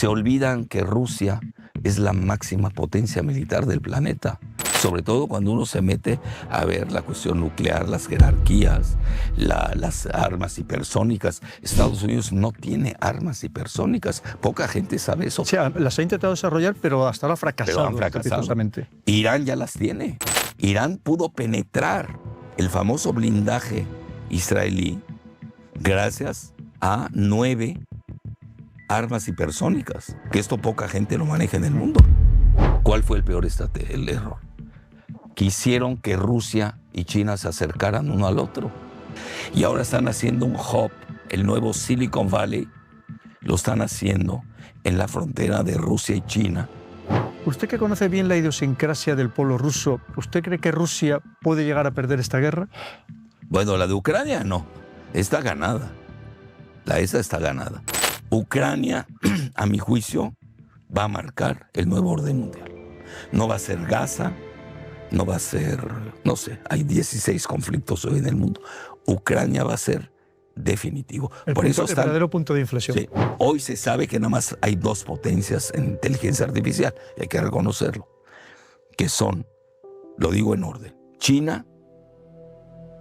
Se olvidan que Rusia es la máxima potencia militar del planeta. Sobre todo cuando uno se mete a ver la cuestión nuclear, las jerarquías, las armas hipersónicas. Estados Unidos no tiene armas hipersónicas. Poca gente sabe eso. O sea, las ha intentado desarrollar, pero hasta ahora ha fracasado. Pero han fracasado. Irán ya las tiene. Irán pudo penetrar el famoso blindaje israelí gracias a 9 armas hipersónicas. Que esto poca gente lo maneja en el mundo. ¿Cuál fue el peor el error? Quisieron que Rusia y China se acercaran uno al otro. Y ahora están haciendo un hub, el nuevo Silicon Valley, lo están haciendo en la frontera de Rusia y China. Usted que conoce bien la idiosincrasia del pueblo ruso, ¿usted cree que Rusia puede llegar a perder esta guerra? Bueno, la de Ucrania no, está ganada. Esa está ganada. Ucrania, a mi juicio, va a marcar el nuevo orden mundial. No va a ser Gaza, no va a ser, no sé, hay 16 conflictos hoy en el mundo. Ucrania va a ser definitivo. El verdadero punto de inflexión. Sí, hoy se sabe que nada más hay 2 potencias en inteligencia artificial, hay que reconocerlo, que son, lo digo en orden, China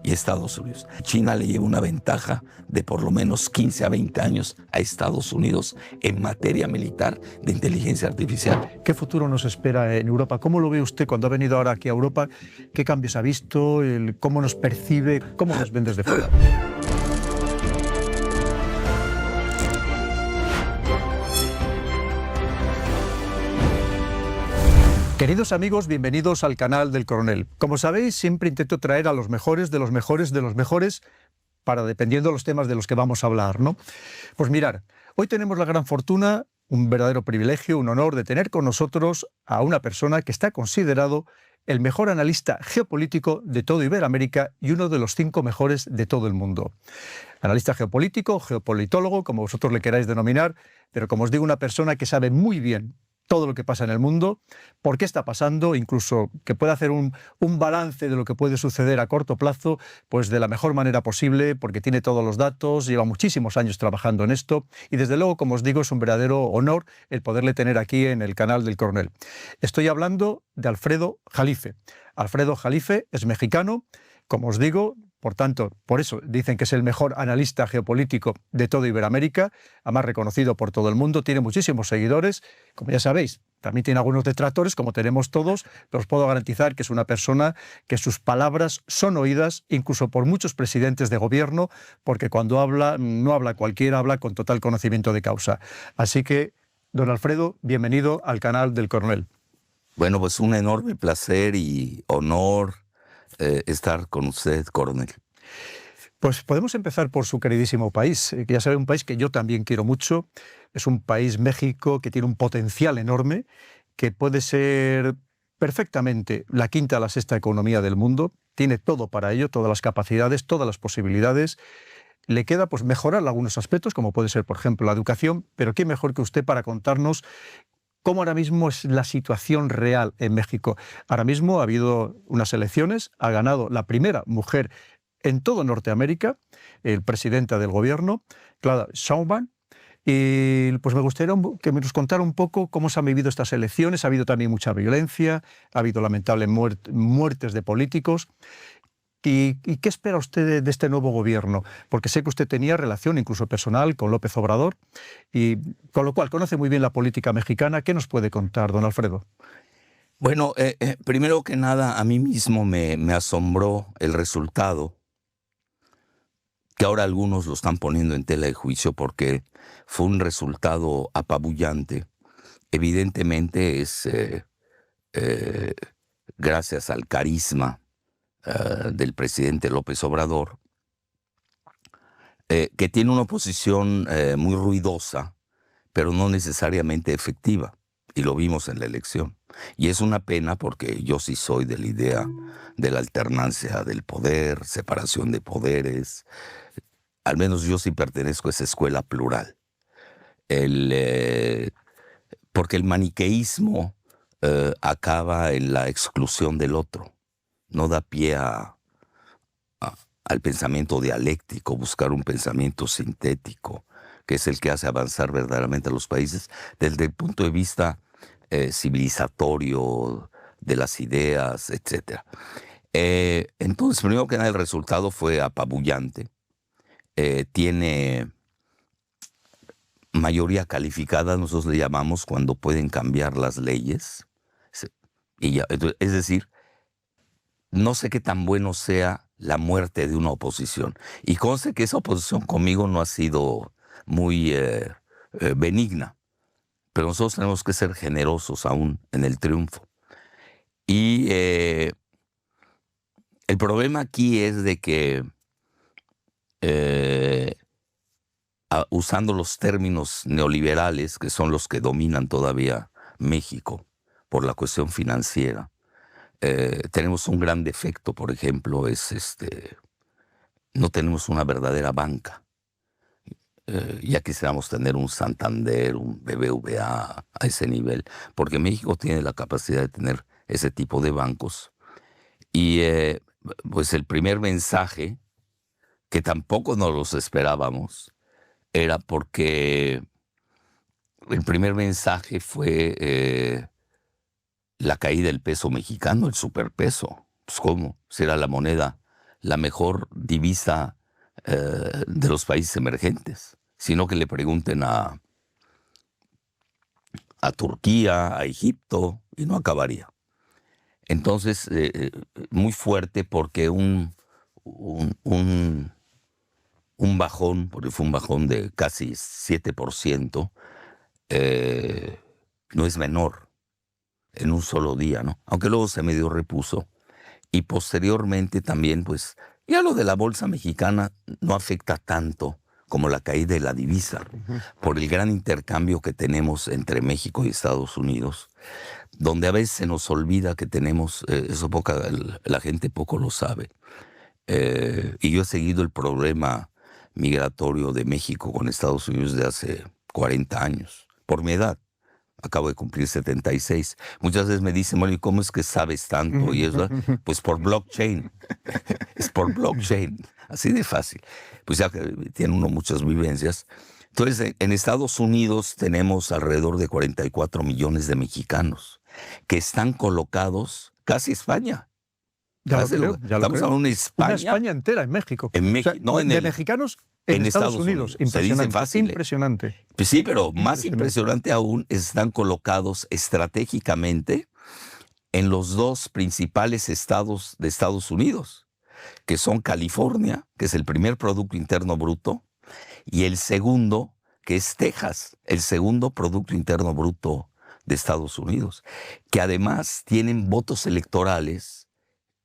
y Estados Unidos. China le lleva una ventaja de por lo menos 15 a 20 años a Estados Unidos en materia militar de inteligencia artificial. ¿Qué futuro nos espera en Europa? ¿Cómo lo ve usted cuando ha venido ahora aquí a Europa? ¿Qué cambios ha visto? ¿Cómo nos percibe? ¿Cómo nos ven desde fuera? Queridos amigos, bienvenidos al canal del Coronel. Como sabéis, siempre intento traer a los mejores de los mejores de los mejores para, dependiendo de los temas de los que vamos a hablar, ¿no? Pues mirar, hoy tenemos la gran fortuna, un verdadero privilegio, un honor de tener con nosotros a una persona que está considerado el mejor analista geopolítico de toda Iberoamérica y uno de los 5 mejores de todo el mundo. Analista geopolítico, geopolitólogo, como vosotros le queráis denominar, pero como os digo, una persona que sabe muy bien todo lo que pasa en el mundo, por qué está pasando, incluso que pueda hacer un balance de lo que puede suceder a corto plazo, pues de la mejor manera posible, porque tiene todos los datos, lleva muchísimos años trabajando en esto, y desde luego, como os digo, es un verdadero honor el poderle tener aquí en el canal del Coronel. Estoy hablando de Alfredo Jalife. Alfredo Jalife es mexicano, como os digo, por tanto, por eso dicen que es el mejor analista geopolítico de toda Iberoamérica, además reconocido por todo el mundo, tiene muchísimos seguidores, como ya sabéis, también tiene algunos detractores, como tenemos todos, pero os puedo garantizar que es una persona que sus palabras son oídas incluso por muchos presidentes de gobierno, porque cuando habla, no habla cualquiera, habla con total conocimiento de causa. Así que, don Alfredo, bienvenido al canal del Coronel. Bueno, pues un enorme placer y honor estar con usted, Coronel. Pues podemos empezar por su queridísimo país, que ya sabe, un país que yo también quiero mucho. Es un país, México, que tiene un potencial enorme, que puede ser perfectamente la 5ª o la 6ª economía del mundo. Tiene todo para ello, todas las capacidades, todas las posibilidades. Le queda pues mejorar algunos aspectos, como puede ser, por ejemplo, la educación, pero qué mejor que usted para contarnos cómo ahora mismo es la situación real en México. Ahora mismo ha habido unas elecciones, ha ganado la primera mujer en todo Norteamérica, el presidenta del gobierno, Claudia Sheinbaum, y pues me gustaría que me nos contara un poco cómo se han vivido estas elecciones. Ha habido también mucha violencia, ha habido lamentables muertes de políticos. ¿Y qué espera usted de este nuevo gobierno? Porque sé que usted tenía relación incluso personal con López Obrador, y con lo cual conoce muy bien la política mexicana. ¿Qué nos puede contar, don Alfredo? Bueno, primero que nada, a mí mismo me asombró el resultado, que ahora algunos lo están poniendo en tela de juicio porque fue un resultado apabullante. Evidentemente es gracias al carisma del presidente López Obrador, que tiene una oposición muy ruidosa, pero no necesariamente efectiva, y lo vimos en la elección. Y es una pena porque yo sí soy de la idea de la alternancia del poder, separación de poderes. Al menos yo sí pertenezco a esa escuela plural. Porque el maniqueísmo acaba en la exclusión del otro. No da pie al pensamiento dialéctico, buscar un pensamiento sintético que es el que hace avanzar verdaderamente a los países desde el punto de vista civilizatorio, de las ideas, etc. Entonces, primero que nada, el resultado fue apabullante. Tiene mayoría calificada, nosotros le llamamos cuando pueden cambiar las leyes. Es decir, no sé qué tan bueno sea la muerte de una oposición. Y conste que esa oposición conmigo no ha sido muy benigna, pero nosotros tenemos que ser generosos aún en el triunfo. Y el problema aquí es de que, usando los términos neoliberales, que son los que dominan todavía México por la cuestión financiera, tenemos un gran defecto, por ejemplo, no tenemos una verdadera banca. Ya quisiéramos tener un Santander, un BBVA a ese nivel, porque México tiene la capacidad de tener ese tipo de bancos. Y pues el primer mensaje, que tampoco nos los esperábamos, era porque el primer mensaje fue la caída del peso mexicano, el superpeso. Pues ¿cómo? Si era la moneda, la mejor divisa de los países emergentes. Sino que le pregunten a Turquía, a Egipto, y no acabaría. Entonces, muy fuerte porque un bajón, porque fue un bajón de casi 7%, no es menor en un solo día, ¿no? Aunque luego se medio repuso. Y posteriormente también, pues, ya lo de la bolsa mexicana no afecta tanto como la caída de la divisa, por el gran intercambio que tenemos entre México y Estados Unidos, donde a veces se nos olvida que tenemos, eso la gente poco lo sabe. Y yo he seguido el problema migratorio de México con Estados Unidos de hace 40 años, por mi edad. Acabo de cumplir 76. Muchas veces me dicen, bueno, ¿y cómo es que sabes tanto? Y eso, pues por blockchain. Es por blockchain. Así de fácil. Pues ya que tiene uno muchas vivencias. Entonces, en Estados Unidos tenemos alrededor de 44 millones de mexicanos que están colocados casi España. Ya lo creo. Estamos hablando de España. Una España entera en México. En México, o sea, de mexicanos en Estados Unidos. Se dice fácil. Impresionante. Pues sí, pero más impresionante aún, están colocados estratégicamente en los dos principales estados de Estados Unidos, que son California, que es el primer Producto Interno Bruto, y el segundo, que es Texas, el segundo Producto Interno Bruto de Estados Unidos, que además tienen votos electorales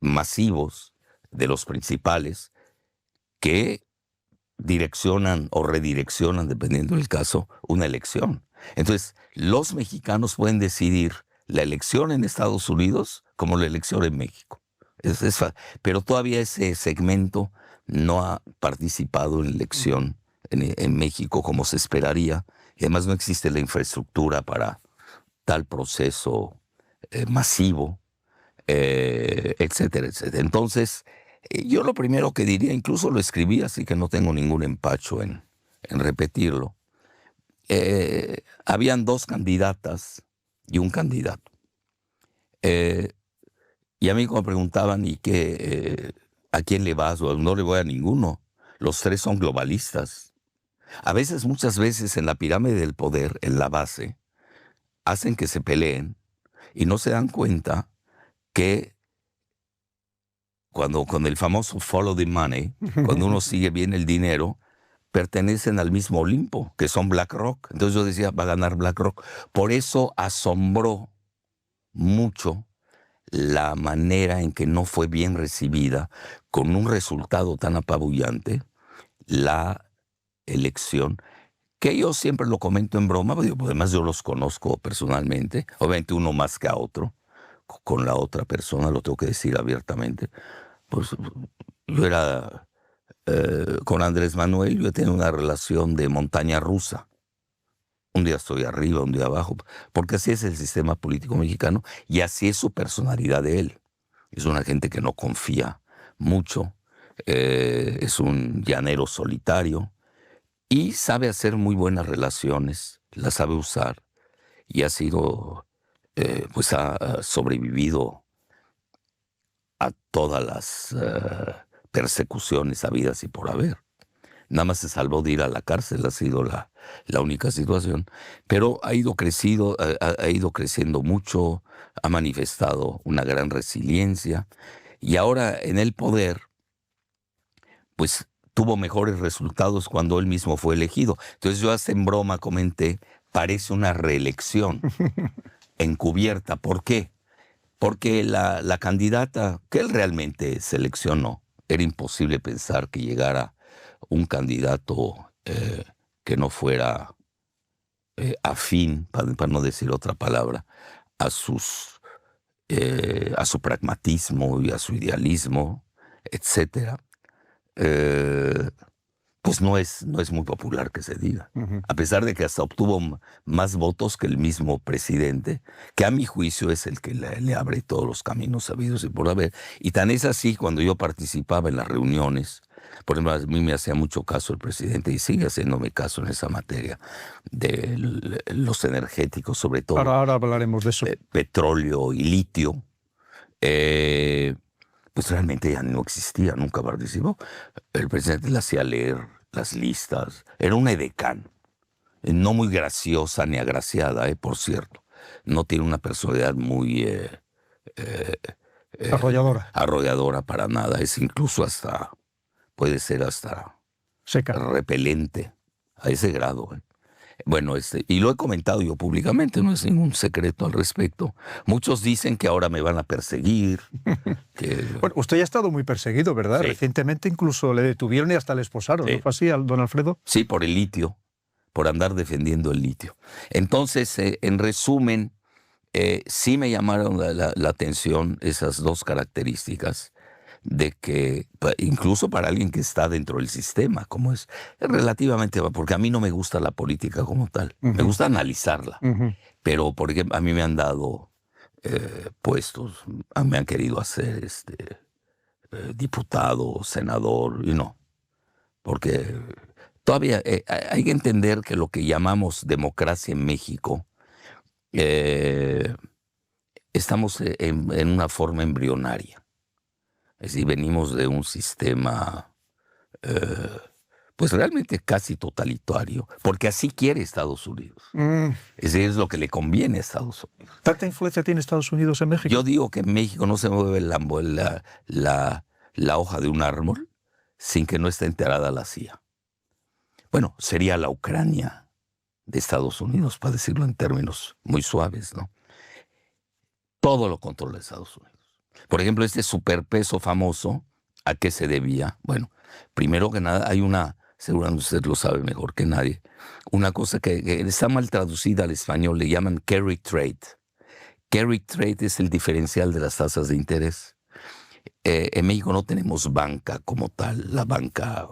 masivos de los principales que direccionan o redireccionan, dependiendo del caso, una elección. Entonces, los mexicanos pueden decidir la elección en Estados Unidos como la elección en México. Pero todavía ese segmento no ha participado en la elección en México como se esperaría. Y además no existe la infraestructura para tal proceso masivo, etcétera, etcétera. Entonces, yo lo primero que diría, incluso lo escribí, así que no tengo ningún empacho en repetirlo. Habían dos candidatas y un candidato. Y a mí cuando me preguntaban, ¿y qué, a quién le vas? O no le voy a ninguno. Los tres son globalistas. Muchas veces en la pirámide del poder, en la base, hacen que se peleen y no se dan cuenta que con el famoso follow the money, cuando uno sigue bien el dinero, pertenecen al mismo Olimpo, que son BlackRock. Entonces yo decía, va a ganar BlackRock. Por eso asombró mucho la manera en que no fue bien recibida, con un resultado tan apabullante, la elección, que yo siempre lo comento en broma, porque además yo los conozco personalmente, obviamente uno más que a otro, con la otra persona, lo tengo que decir abiertamente. Pues yo era, con Andrés Manuel, yo tenía una relación de montaña rusa. Un día estoy arriba, un día abajo, porque así es el sistema político mexicano y así es su personalidad de él. Es una gente que no confía mucho, es un llanero solitario y sabe hacer muy buenas relaciones, las sabe usar y ha sido, pues ha sobrevivido a todas las persecuciones habidas y por haber. Nada más se salvó de ir a la cárcel, ha sido la única situación. Pero ha ido creciendo mucho, ha manifestado una gran resiliencia y ahora en el poder, pues tuvo mejores resultados cuando él mismo fue elegido. Entonces yo hasta en broma comenté, parece una reelección encubierta. ¿Por qué? Porque la candidata que él realmente seleccionó, era imposible pensar que llegara un candidato que no fuera afín, para no decir otra palabra, a su pragmatismo y a su idealismo, etcétera. Pues no es muy popular que se diga. Ujú. A pesar de que hasta obtuvo más votos que el mismo presidente, que a mi juicio es el que le abre todos los caminos sabidos y por haber. Y tan es así, cuando yo participaba en las reuniones, por ejemplo, a mí me hacía mucho caso el presidente y sigue haciéndome caso en esa materia de los energéticos, sobre todo Ahora hablaremos de eso. petróleo y litio. Pues realmente ya no existía, nunca participó. El presidente le hacía leer las listas. Era una edecán, no muy graciosa ni agraciada, por cierto. No tiene una personalidad muy Arrolladora, arrolladora para nada. Es incluso puede ser hasta seca. repelente, a ese grado. Bueno, y lo he comentado yo públicamente, no es ningún secreto al respecto. Muchos dicen que ahora me van a perseguir. Bueno, usted ya ha estado muy perseguido, ¿verdad? Sí. Recientemente incluso le detuvieron y hasta le esposaron, Sí. ¿no fue así, don Alfredo? Sí, por el litio, por andar defendiendo el litio. Entonces, en resumen, sí me llamaron la atención esas dos características de que, incluso para alguien que está dentro del sistema, como es relativamente, porque a mí no me gusta la política como tal, me gusta analizarla, pero porque a mí me han dado puestos, me han querido hacer diputado, senador, y no, porque todavía hay que entender que lo que llamamos democracia en México, estamos en una forma embrionaria. Es decir, venimos de un sistema pues realmente casi totalitario, porque así quiere Estados Unidos. Es decir, es lo que le conviene a Estados Unidos. ¿Tanta influencia tiene Estados Unidos en México? Yo digo que en México no se mueve la hoja de un árbol sin que no esté enterada la CIA. Bueno, sería la Ucrania de Estados Unidos, para decirlo en términos muy suaves, ¿no? Todo lo controla Estados Unidos. Por ejemplo, este superpeso famoso, ¿a qué se debía? Bueno, primero que nada, hay seguramente usted lo sabe mejor que nadie, una cosa que está mal traducida al español, le llaman carry trade. Carry trade es el diferencial de las tasas de interés. En México no tenemos banca como tal, la banca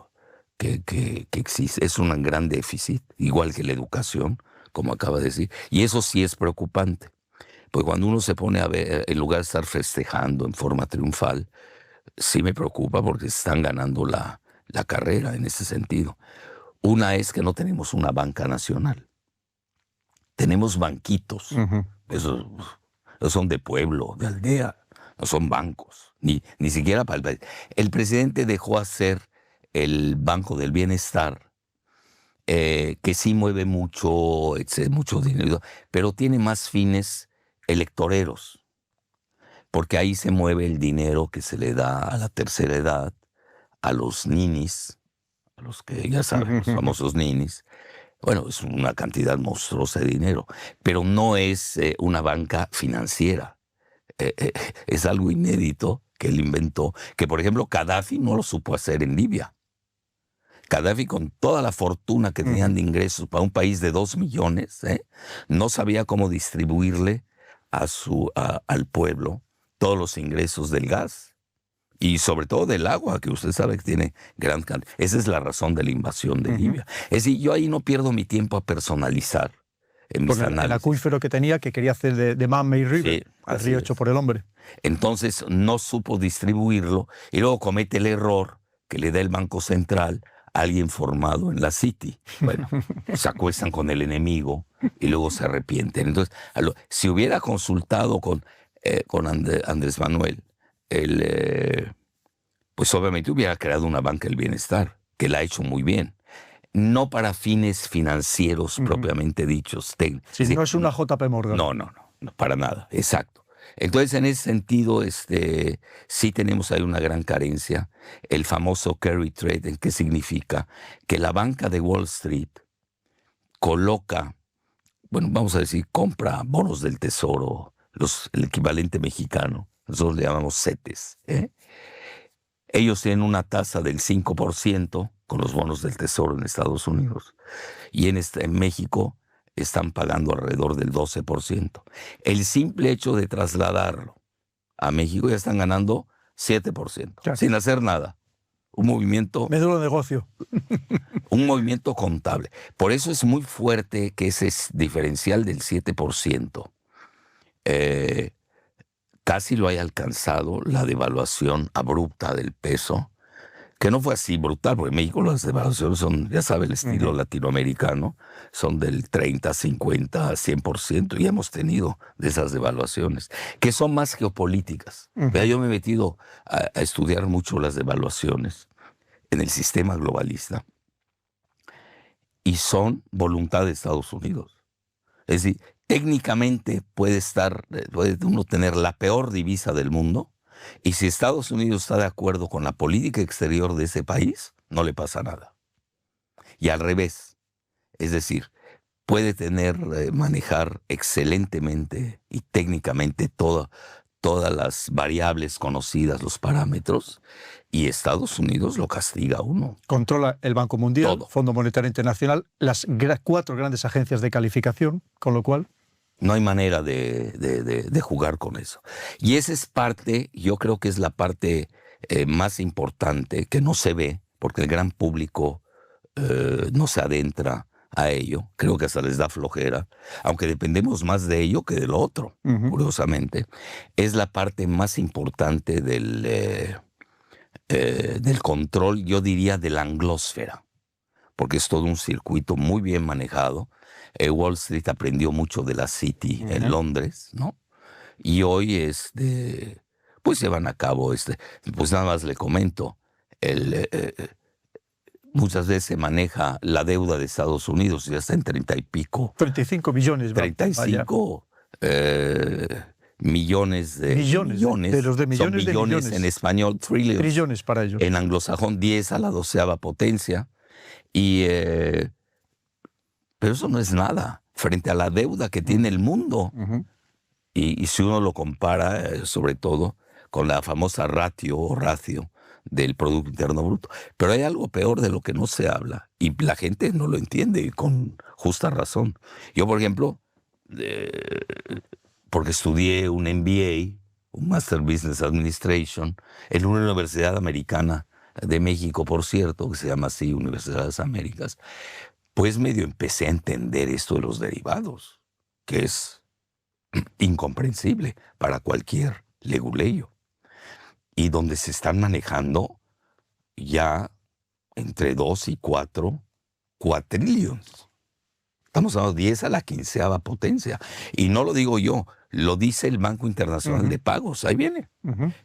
que existe es un gran déficit, igual que la educación, como acaba de decir, y eso sí es preocupante. Pues cuando uno se pone a ver, en lugar de estar festejando en forma triunfal, sí me preocupa porque están ganando la carrera en ese sentido. Una es que no tenemos una banca nacional. Tenemos banquitos. Esos son de pueblo, de aldea. No son bancos. Ni siquiera para el país. El presidente dejó hacer el Banco del Bienestar, que sí mueve mucho dinero, pero tiene más fines electoreros, porque ahí se mueve el dinero que se le da a la tercera edad, a los ninis, a los que ya saben, los famosos ninis. Bueno, es una cantidad monstruosa de dinero, pero no es una banca financiera. Es algo inédito que él inventó, que por ejemplo Gaddafi no lo supo hacer en Libia. Gaddafi, con toda la fortuna que tenían de ingresos para un país de 2 millones, no sabía cómo distribuirle al pueblo todos los ingresos del gas y sobre todo del agua, que usted sabe que tiene gran cantidad. Esa es la razón de la invasión de Libia. Es decir, yo ahí no pierdo mi tiempo a personalizar en mis análisis. El acuífero que tenía, que quería hacer de Man-Made River, Sí, el río hecho por el hombre. Entonces no supo distribuirlo y luego comete el error que le da el Banco Central alguien formado en la City. Bueno, se acuestan con el enemigo y luego se arrepienten. Entonces, si hubiera consultado con Andrés Manuel, pues obviamente hubiera creado una banca del bienestar, que la ha hecho muy bien. No para fines financieros propiamente dichos. Sí, no es una JP Morgan. No, para nada, exacto. Entonces, en ese sentido, sí tenemos ahí una gran carencia. El famoso carry trade, ¿qué significa? Que la banca de Wall Street coloca, bueno, vamos a decir, compra bonos del tesoro, el equivalente mexicano, nosotros le llamamos CETES. Ellos tienen una tasa del 5% con los bonos del tesoro en Estados Unidos. Y en México están pagando alrededor del 12%. El simple hecho de trasladarlo a México ya están ganando 7%, claro, sin hacer nada. Un movimiento... Método de negocio. Un movimiento contable. Por eso es muy fuerte que ese diferencial del 7% casi lo haya alcanzado la devaluación abrupta del peso, que no fue así brutal, porque en México las devaluaciones son, ya sabe, el estilo latinoamericano, son del 30, 50, 100%, y hemos tenido de esas devaluaciones, que son más geopolíticas. Yo me he metido a estudiar mucho las devaluaciones en el sistema globalista, y son voluntad de Estados Unidos. Es decir, técnicamente puede uno tener la peor divisa del mundo, y si Estados Unidos está de acuerdo con la política exterior de ese país, no le pasa nada. Y al revés, es decir, puede manejar excelentemente y técnicamente todas las variables conocidas, los parámetros, y Estados Unidos lo castiga a uno. Controla el Banco Mundial, todo. Fondo Monetario Internacional, las 4 grandes agencias de calificación, con lo cual... No hay manera de jugar con eso. Y esa es parte, yo creo que es la parte más importante, que no se ve, porque el gran público no se adentra a ello. Creo que hasta les da flojera, aunque dependemos más de ello que de lo otro, curiosamente. Es la parte más importante del control, yo diría, de la anglósfera, porque es todo un circuito muy bien manejado. Wall Street aprendió mucho de la City en Londres, ¿no? Y hoy pues llevan a cabo, pues nada más le comento, muchas veces se maneja la deuda de Estados Unidos, ya está en 30 y pico. 35 millones. 35 millones de millones. De los de millones, son billones en español, trillions. Trillones para ellos. En anglosajón, 10 a la 12ª potencia. Pero eso no es nada frente a la deuda que tiene el mundo. Y si uno lo compara, sobre todo, con la famosa ratio del Producto Interno Bruto. Pero hay algo peor de lo que no se habla, y la gente no lo entiende, y con justa razón. Yo, por ejemplo, porque estudié un MBA, un Master Business Administration, en una universidad americana de México, por cierto, que se llama así, Universidad de las Américas, pues medio empecé a entender esto de los derivados, que es incomprensible para cualquier leguleyo, y donde se están manejando ya entre 2 y 4 cuatrillions. Estamos hablando de 10 a la 15ª potencia. Y no lo digo yo, lo dice el Banco Internacional de Pagos. Ahí viene.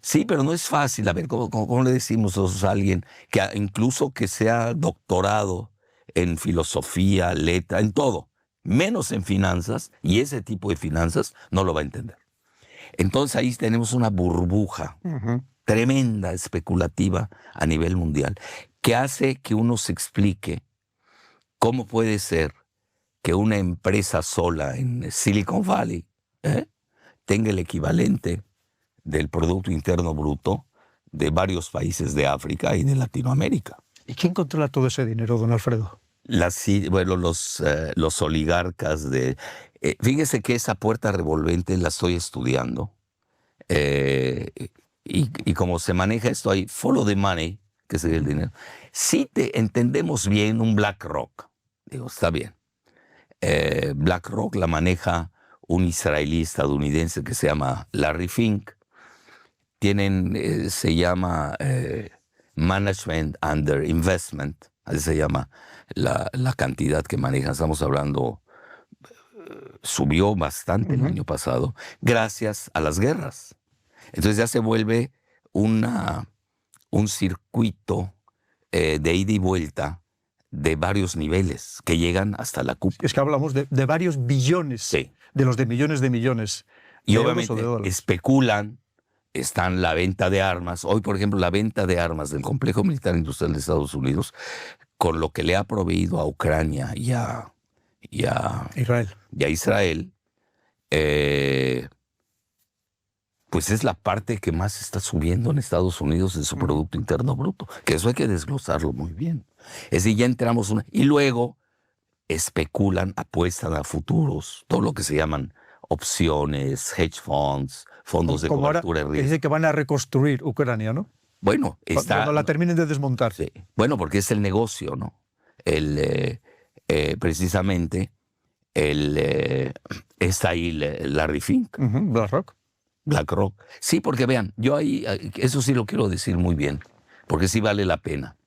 Sí, pero no es fácil. A ver, ¿cómo le decimos a alguien que incluso que sea doctorado en filosofía, letra, en todo, menos en finanzas, y ese tipo de finanzas no lo va a entender? Entonces ahí tenemos una burbuja tremenda, especulativa a nivel mundial, que hace que uno se explique cómo puede ser que una empresa sola en Silicon Valley tenga el equivalente del Producto Interno Bruto de varios países de África y de Latinoamérica. ¿Y quién controla todo ese dinero, don Alfredo? Los oligarcas de... fíjese que esa puerta revolvente la estoy estudiando. Y como se maneja esto ahí, follow the money, que sería el dinero. Si te entendemos bien un BlackRock, digo, está bien. BlackRock la maneja un israelí estadounidense que se llama Larry Fink. Se llama Management Under Investment, así se llama la cantidad que manejan, estamos hablando, subió bastante el año pasado, gracias a las guerras. Entonces ya se vuelve un circuito de ida y vuelta de varios niveles que llegan hasta la cúpula. Es que hablamos de varios billones, Sí. de los de millones. Y de obviamente euros o de dólares. especulan, están la venta de armas. Hoy, por ejemplo, la venta de armas del complejo militar industrial de Estados Unidos, con lo que le ha proveído a Ucrania y a Israel, pues es la parte que más está subiendo en Estados Unidos de su Producto Interno Bruto, que eso hay que desglosarlo muy bien. Es decir, ya entramos y luego especulan, apuestan a futuros, todo lo que se llaman opciones, hedge funds, fondos de cobertura de riesgo. Dice que van a reconstruir Ucrania, ¿no? Bueno, cuando la terminen de desmontar. Sí. Bueno, porque es el negocio, ¿no? Precisamente está ahí Larry Fink. BlackRock. Sí, porque vean, yo ahí, eso sí lo quiero decir muy bien, porque sí vale la pena.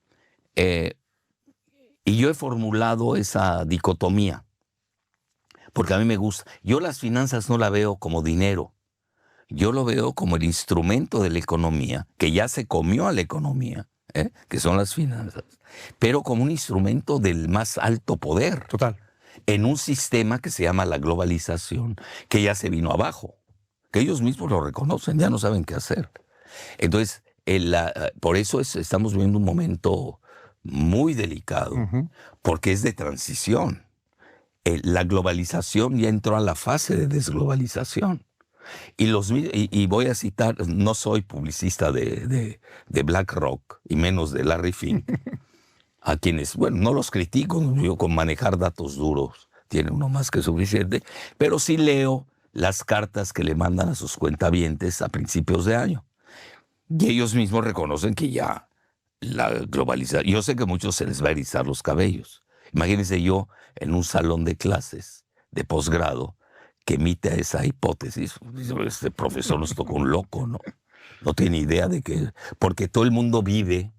Y yo he formulado esa dicotomía, porque a mí me gusta. Yo las finanzas no la veo como dinero, yo lo veo como el instrumento de la economía, que ya se comió a la economía, que son las finanzas, pero como un instrumento del más alto poder. Total. En un sistema que se llama la globalización, que ya se vino abajo, que ellos mismos lo reconocen, ya no saben qué hacer. Entonces, por eso estamos viviendo un momento muy delicado, porque es de transición. La globalización ya entró a la fase de desglobalización. Y voy a citar, no soy publicista de BlackRock, y menos de Larry Fink, a quienes, bueno, no los critico, yo con manejar datos duros tiene uno más que suficiente, pero sí leo las cartas que le mandan a sus cuentavientes a principios de año. Y ellos mismos reconocen que ya la globalización... Yo sé que a muchos se les va a erizar los cabellos. Imagínense yo en un salón de clases de posgrado que emite esa hipótesis. Este profesor nos tocó un loco, ¿no? No tiene idea de que... Porque todo el mundo vive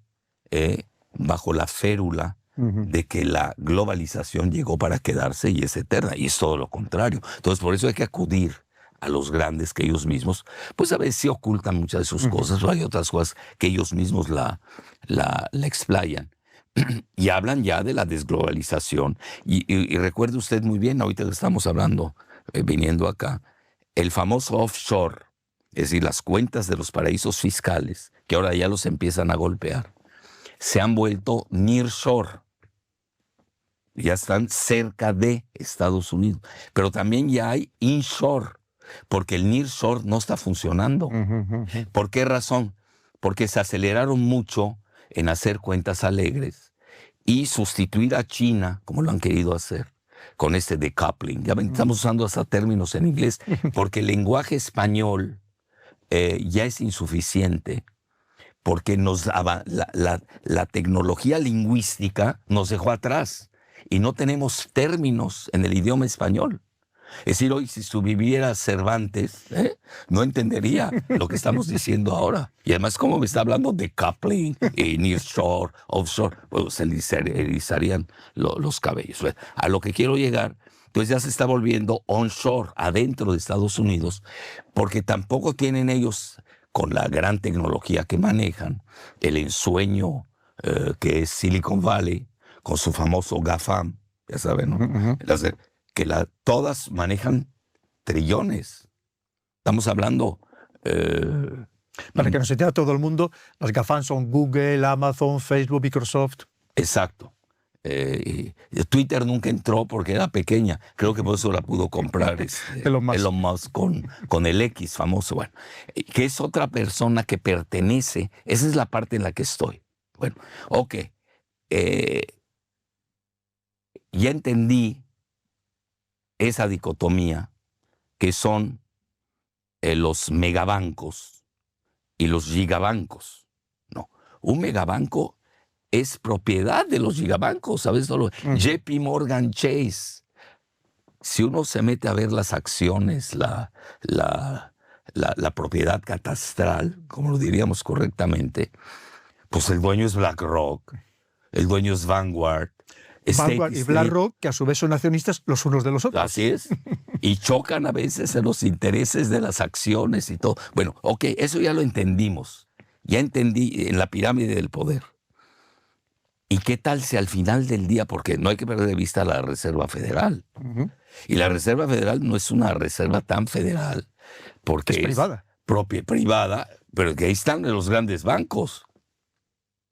bajo la férula de que la globalización llegó para quedarse y es eterna, y es todo lo contrario. Entonces, por eso hay que acudir a los grandes que ellos mismos, pues a veces sí ocultan muchas de sus cosas, o hay otras cosas que ellos mismos la explayan. Y hablan ya de la desglobalización. Y recuerde usted muy bien, ahorita que estamos hablando, viniendo acá, el famoso offshore, es decir, las cuentas de los paraísos fiscales, que ahora ya los empiezan a golpear, se han vuelto nearshore. Ya están cerca de Estados Unidos. Pero también ya hay inshore, porque el nearshore no está funcionando. ¿Por qué razón? Porque se aceleraron mucho en hacer cuentas alegres y sustituir a China, como lo han querido hacer, con este decoupling. Ya estamos usando hasta términos en inglés, porque el lenguaje español ya es insuficiente, porque la tecnología lingüística nos dejó atrás. Y no tenemos términos en el idioma español. Es decir, hoy si viviera Cervantes, no entendería lo que estamos diciendo ahora. Y además, como me está hablando de coupling, nearshore, offshore, pues se le erizarían los cabellos. A lo que quiero llegar, entonces ya se está volviendo onshore, adentro de Estados Unidos, porque tampoco tienen ellos, con la gran tecnología que manejan, el ensueño que es Silicon Valley, con su famoso GAFAM, ya saben, ¿no? Todas manejan trillones. Estamos hablando... Para que nos entienda todo el mundo, las GAFAM son Google, Amazon, Facebook, Microsoft. Exacto. Twitter nunca entró porque era pequeña. Creo que por eso la pudo comprar Elon Musk con el X famoso. Bueno, que es otra persona que pertenece. Esa es la parte en la que estoy. Bueno, ok. Ya entendí esa dicotomía que son los megabancos y los gigabancos. No, un megabanco es propiedad de los gigabancos, ¿sabes? JP Morgan Chase. Si uno se mete a ver las acciones, la propiedad catastral, como lo diríamos correctamente, pues el dueño es BlackRock. el dueño es Vanguard. Vanguard y BlackRock, que a su vez son accionistas los unos de los otros. Así es. Y chocan a veces en los intereses de las acciones y todo. Bueno, ok, eso ya lo entendimos. Ya entendí en la pirámide del poder. ¿Y qué tal si al final del día, porque no hay que perder de vista la Reserva Federal? Y la Reserva Federal no es una reserva tan federal, porque es privada. Propia, privada, pero que ahí están los grandes bancos.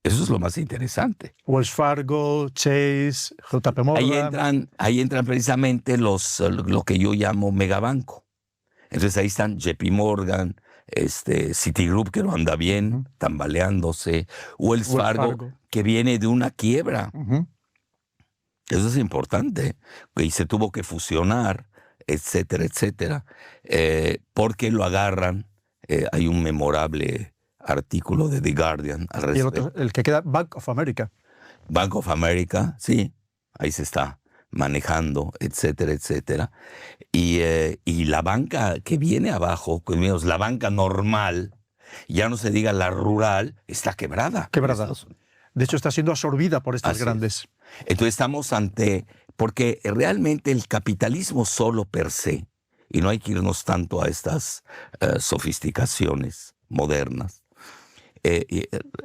Eso es lo más interesante. Wells Fargo, Chase, JP Morgan. Ahí entran precisamente lo que yo llamo megabanco. Entonces ahí están JP Morgan, Citigroup, que no anda bien, tambaleándose, Wells Fargo, que viene de una quiebra. Eso es importante. Y se tuvo que fusionar, etcétera, etcétera, porque lo agarran. Hay un memorable artículo de The Guardian al respecto. Y el otro, el que queda, Bank of America. Bank of America, sí, ahí se está manejando, etcétera, etcétera. Y la banca que viene abajo, la banca normal, ya no se diga la rural, está quebrada. Quebrada. De hecho, está siendo absorbida por estas grandes. Entonces estamos porque realmente el capitalismo solo per se, y no hay que irnos tanto a estas sofisticaciones modernas.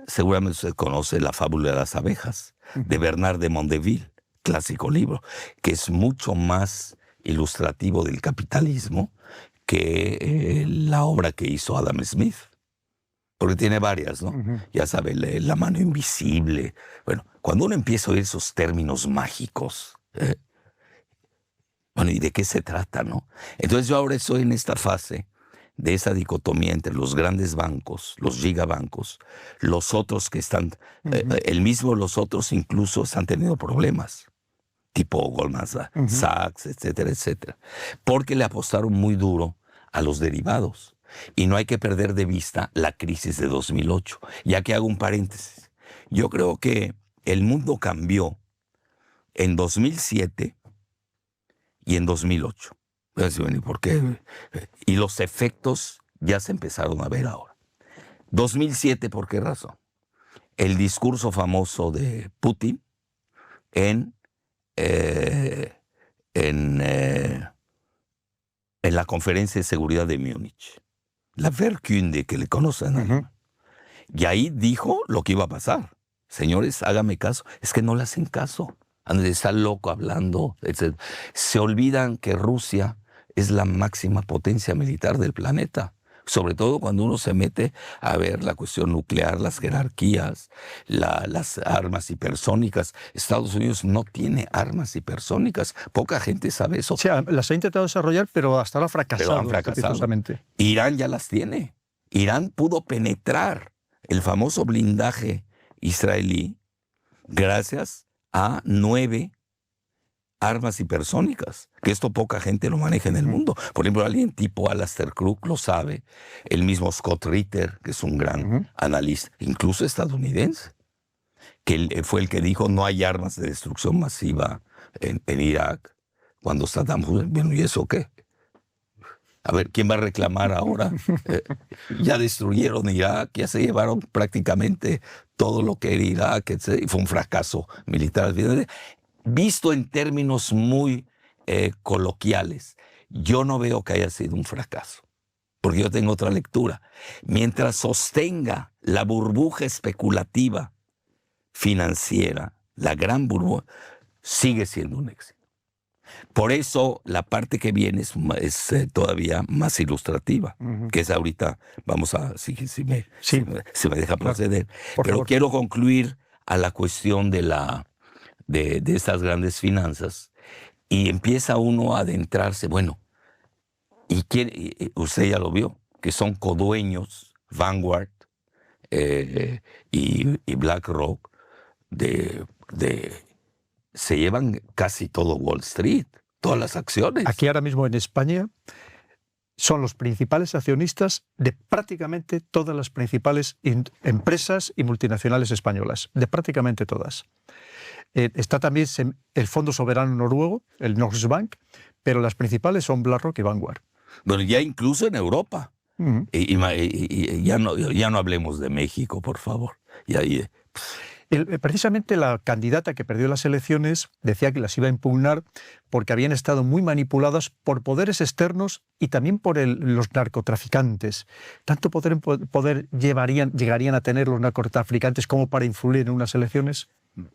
Seguramente usted conoce La fábula de las abejas, de Bernard de Mondeville, clásico libro, que es mucho más ilustrativo del capitalismo que la obra que hizo Adam Smith. Porque tiene varias, ¿no? Ya sabe, la mano invisible. Bueno, cuando uno empieza a oír esos términos mágicos, bueno, ¿y de qué se trata, no? Entonces yo ahora estoy en esta fase de esa dicotomía entre los grandes bancos, los gigabancos, los otros que están, los otros incluso están teniendo problemas, tipo Goldman Sachs, etcétera, etcétera, porque le apostaron muy duro a los derivados. Y no hay que perder de vista la crisis de 2008, ya que hago un paréntesis. Yo creo que el mundo cambió en 2007 y en 2008. ¿Por qué? Y los efectos ya se empezaron a ver ahora. 2007, ¿por qué razón? El discurso famoso de Putin en la conferencia de seguridad de Múnich. La Wehrkunde, que le conocen. Y ahí dijo lo que iba a pasar. Señores, hágame caso. Es que no le hacen caso. Está loco hablando, etc. Se olvidan que Rusia es la máxima potencia militar del planeta. Sobre todo cuando uno se mete a ver la cuestión nuclear, las jerarquías, las armas hipersónicas. Estados Unidos no tiene armas hipersónicas. Poca gente sabe eso. Sí, las ha intentado desarrollar, pero hasta ahora ha fracasado. Pero han fracasado. Irán ya las tiene. Irán pudo penetrar el famoso blindaje israelí gracias a 9 armas hipersónicas, que esto poca gente lo maneja en el mundo. Por ejemplo, alguien tipo Alastair Crooke lo sabe, el mismo Scott Ritter, que es un gran analista, incluso estadounidense, que fue el que dijo no hay armas de destrucción masiva en Irak, cuando Saddam Hussein, bueno, ¿y eso qué? A ver, ¿quién va a reclamar ahora? Ya destruyeron Irak, ya se llevaron prácticamente todo lo que era Irak, etc. Y fue un fracaso militar. Visto en términos muy coloquiales, yo no veo que haya sido un fracaso, porque yo tengo otra lectura. Mientras sostenga la burbuja especulativa financiera, la gran burbuja, sigue siendo un éxito. Por eso la parte que viene es todavía más ilustrativa, que es ahorita, vamos a, si me deja proceder. Por Pero favor. Quiero concluir a la cuestión de estas grandes finanzas, y empieza uno a adentrarse, bueno, y usted ya lo vio, que son codueños, Vanguard y BlackRock, se llevan casi todo Wall Street, todas las acciones. Aquí ahora mismo en España son los principales accionistas de prácticamente todas las principales empresas y multinacionales españolas, de prácticamente todas. Está también el Fondo Soberano Noruego, el Norges Bank, pero las principales son BlackRock y Vanguard. Bueno, ya incluso en Europa. Y ya no hablemos de México, por favor. Precisamente la candidata que perdió las elecciones decía que las iba a impugnar porque habían estado muy manipuladas por poderes externos y también por los narcotraficantes. ¿Tanto poder llegarían a tener los narcotraficantes como para influir en unas elecciones?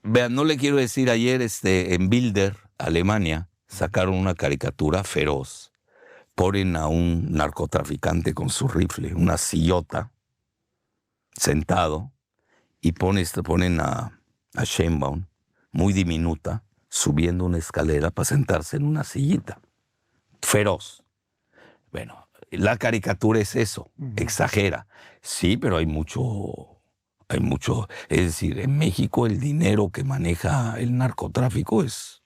Vean, no le quiero decir, ayer en Bilder, Alemania, sacaron una caricatura feroz. Ponen a un narcotraficante con su rifle, una sillota, sentado, y ponen a Sheinbaum, muy diminuta, subiendo una escalera para sentarse en una sillita. Feroz. Bueno, la caricatura es eso, exagera. Sí, pero hay mucho. Es decir, en México el dinero que maneja el narcotráfico es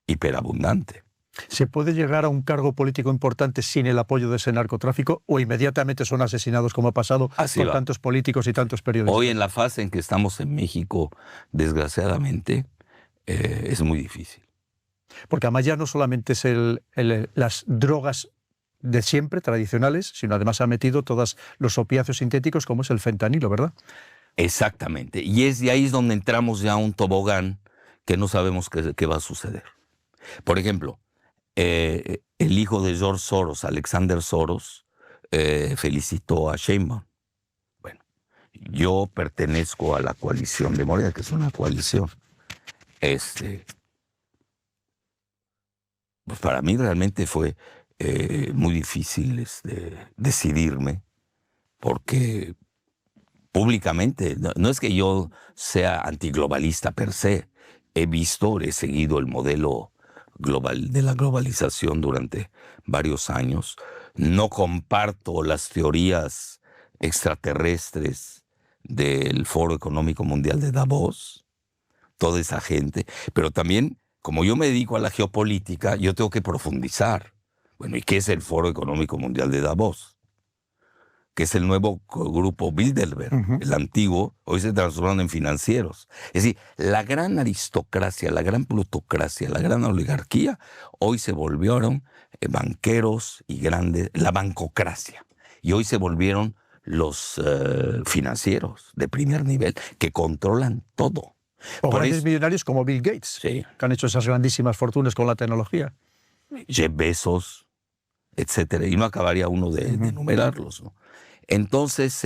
hiperabundante. ¿Se puede llegar a un cargo político importante sin el apoyo de ese narcotráfico o inmediatamente son asesinados como ha pasado con tantos políticos y tantos periodistas? Hoy en la fase en que estamos en México, desgraciadamente, es muy difícil. Porque además ya no solamente es las drogas de siempre, tradicionales, sino además ha metido todos los opiáceos sintéticos como es el fentanilo, ¿verdad? Exactamente. Y es de ahí es donde entramos ya a un tobogán que no sabemos qué va a suceder. Por ejemplo, el hijo de George Soros, Alexander Soros, felicitó a Sheinbaum. Bueno, yo pertenezco a la coalición de Morena, que es una coalición. Pues para mí realmente fue muy difícil decidirme, porque públicamente, no es que yo sea antiglobalista per se, he seguido el modelo global de la globalización durante varios años. No comparto las teorías extraterrestres del Foro Económico Mundial de Davos, toda esa gente, pero también, como yo me dedico a la geopolítica, yo tengo que profundizar. Bueno, ¿y qué es el Foro Económico Mundial de Davos? Que es el nuevo grupo Bilderberg, el antiguo, hoy se transforman en financieros. Es decir, la gran aristocracia, la gran plutocracia, la gran oligarquía, hoy se volvieron banqueros y la bancocracia. Y hoy se volvieron los financieros de primer nivel que controlan todo. O grandes millonarios como Bill Gates, sí, que han hecho esas grandísimas fortunas con la tecnología. Jeff Bezos, etcétera. Y no acabaría uno de enumerarlos, ¿no? Entonces,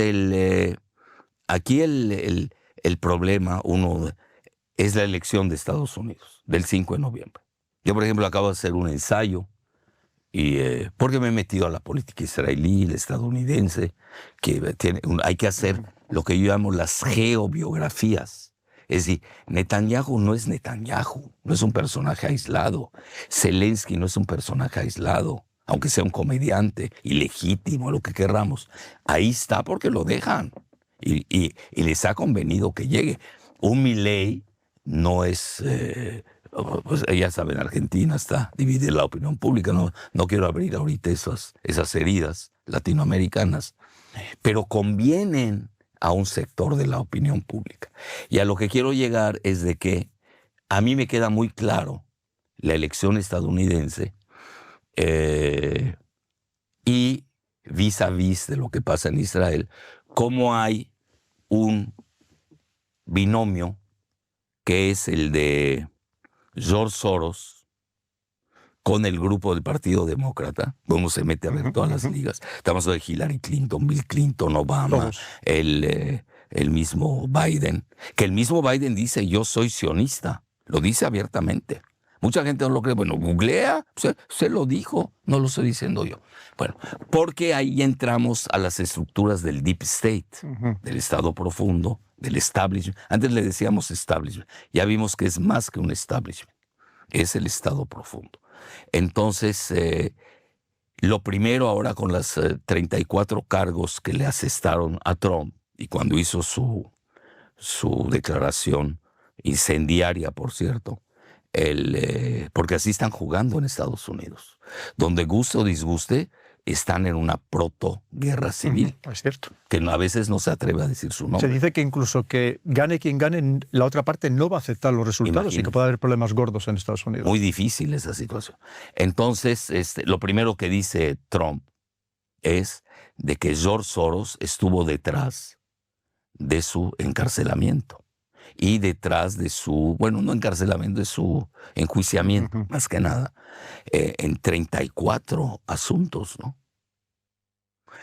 aquí el problema, es la elección de Estados Unidos, del 5 de noviembre. Yo, por ejemplo, acabo de hacer un ensayo, porque me he metido a la política israelí, la estadounidense, que hay que hacer lo que yo llamo las geobiografías. Es decir, Netanyahu no es Netanyahu, no es un personaje aislado. Zelensky no es un personaje aislado, aunque sea un comediante ilegítimo, lo que querramos. Ahí está porque lo dejan y les ha convenido que llegue. Un Milei no es, pues ya saben, Argentina está dividida la opinión pública. No quiero abrir ahorita esas heridas latinoamericanas, pero convienen a un sector de la opinión pública. Y a lo que quiero llegar es de que a mí me queda muy claro la elección estadounidense, y vis a vis de lo que pasa en Israel, cómo hay un binomio que es el de George Soros con el grupo del Partido Demócrata. Uno se mete a ver todas las ligas. Estamos hablando de Hillary Clinton, Bill Clinton, Obama, el mismo Biden, que el mismo Biden dice: yo soy sionista, lo dice abiertamente. Mucha gente no lo cree. Bueno, googlea, se lo dijo, no lo estoy diciendo yo. Bueno, porque ahí entramos a las estructuras del deep state, del estado profundo, del establishment. Antes le decíamos establishment, ya vimos que es más que un establishment, es el estado profundo. Entonces, lo primero ahora con las 34 cargos que le asestaron a Trump, y cuando hizo su declaración incendiaria, por cierto, porque así están jugando en Estados Unidos. Donde guste o disguste, están en una proto-guerra civil. Es cierto. Que a veces no se atreve a decir su nombre. Se dice que incluso que gane quien gane, la otra parte no va a aceptar los resultados. Imagínate. Y que puede haber problemas gordos en Estados Unidos. Muy difícil esa situación. Entonces, lo primero que dice Trump es de que George Soros estuvo detrás de su encarcelamiento. y detrás de su, bueno, no encarcelamiento, de su enjuiciamiento, más que nada, en 34 asuntos, ¿no?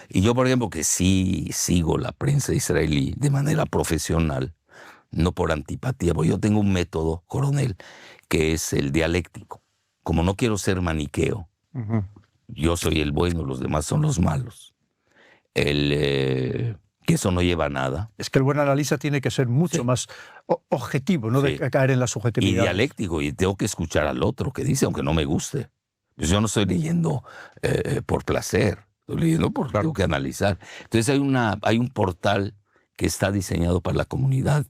Y yo, por ejemplo, que sí sigo la prensa israelí de manera profesional, no por antipatía, porque yo tengo un método, coronel, que es el dialéctico. Como no quiero ser maniqueo, yo soy el bueno, los demás son los malos. Que eso no lleva a nada. Es que el buen analista tiene que ser mucho más objetivo, no de caer en la subjetividad. Y dialéctico, y tengo que escuchar al otro que dice, aunque no me guste. Pues yo no estoy leyendo por placer, estoy leyendo porque tengo que analizar. Entonces hay un portal que está diseñado para la comunidad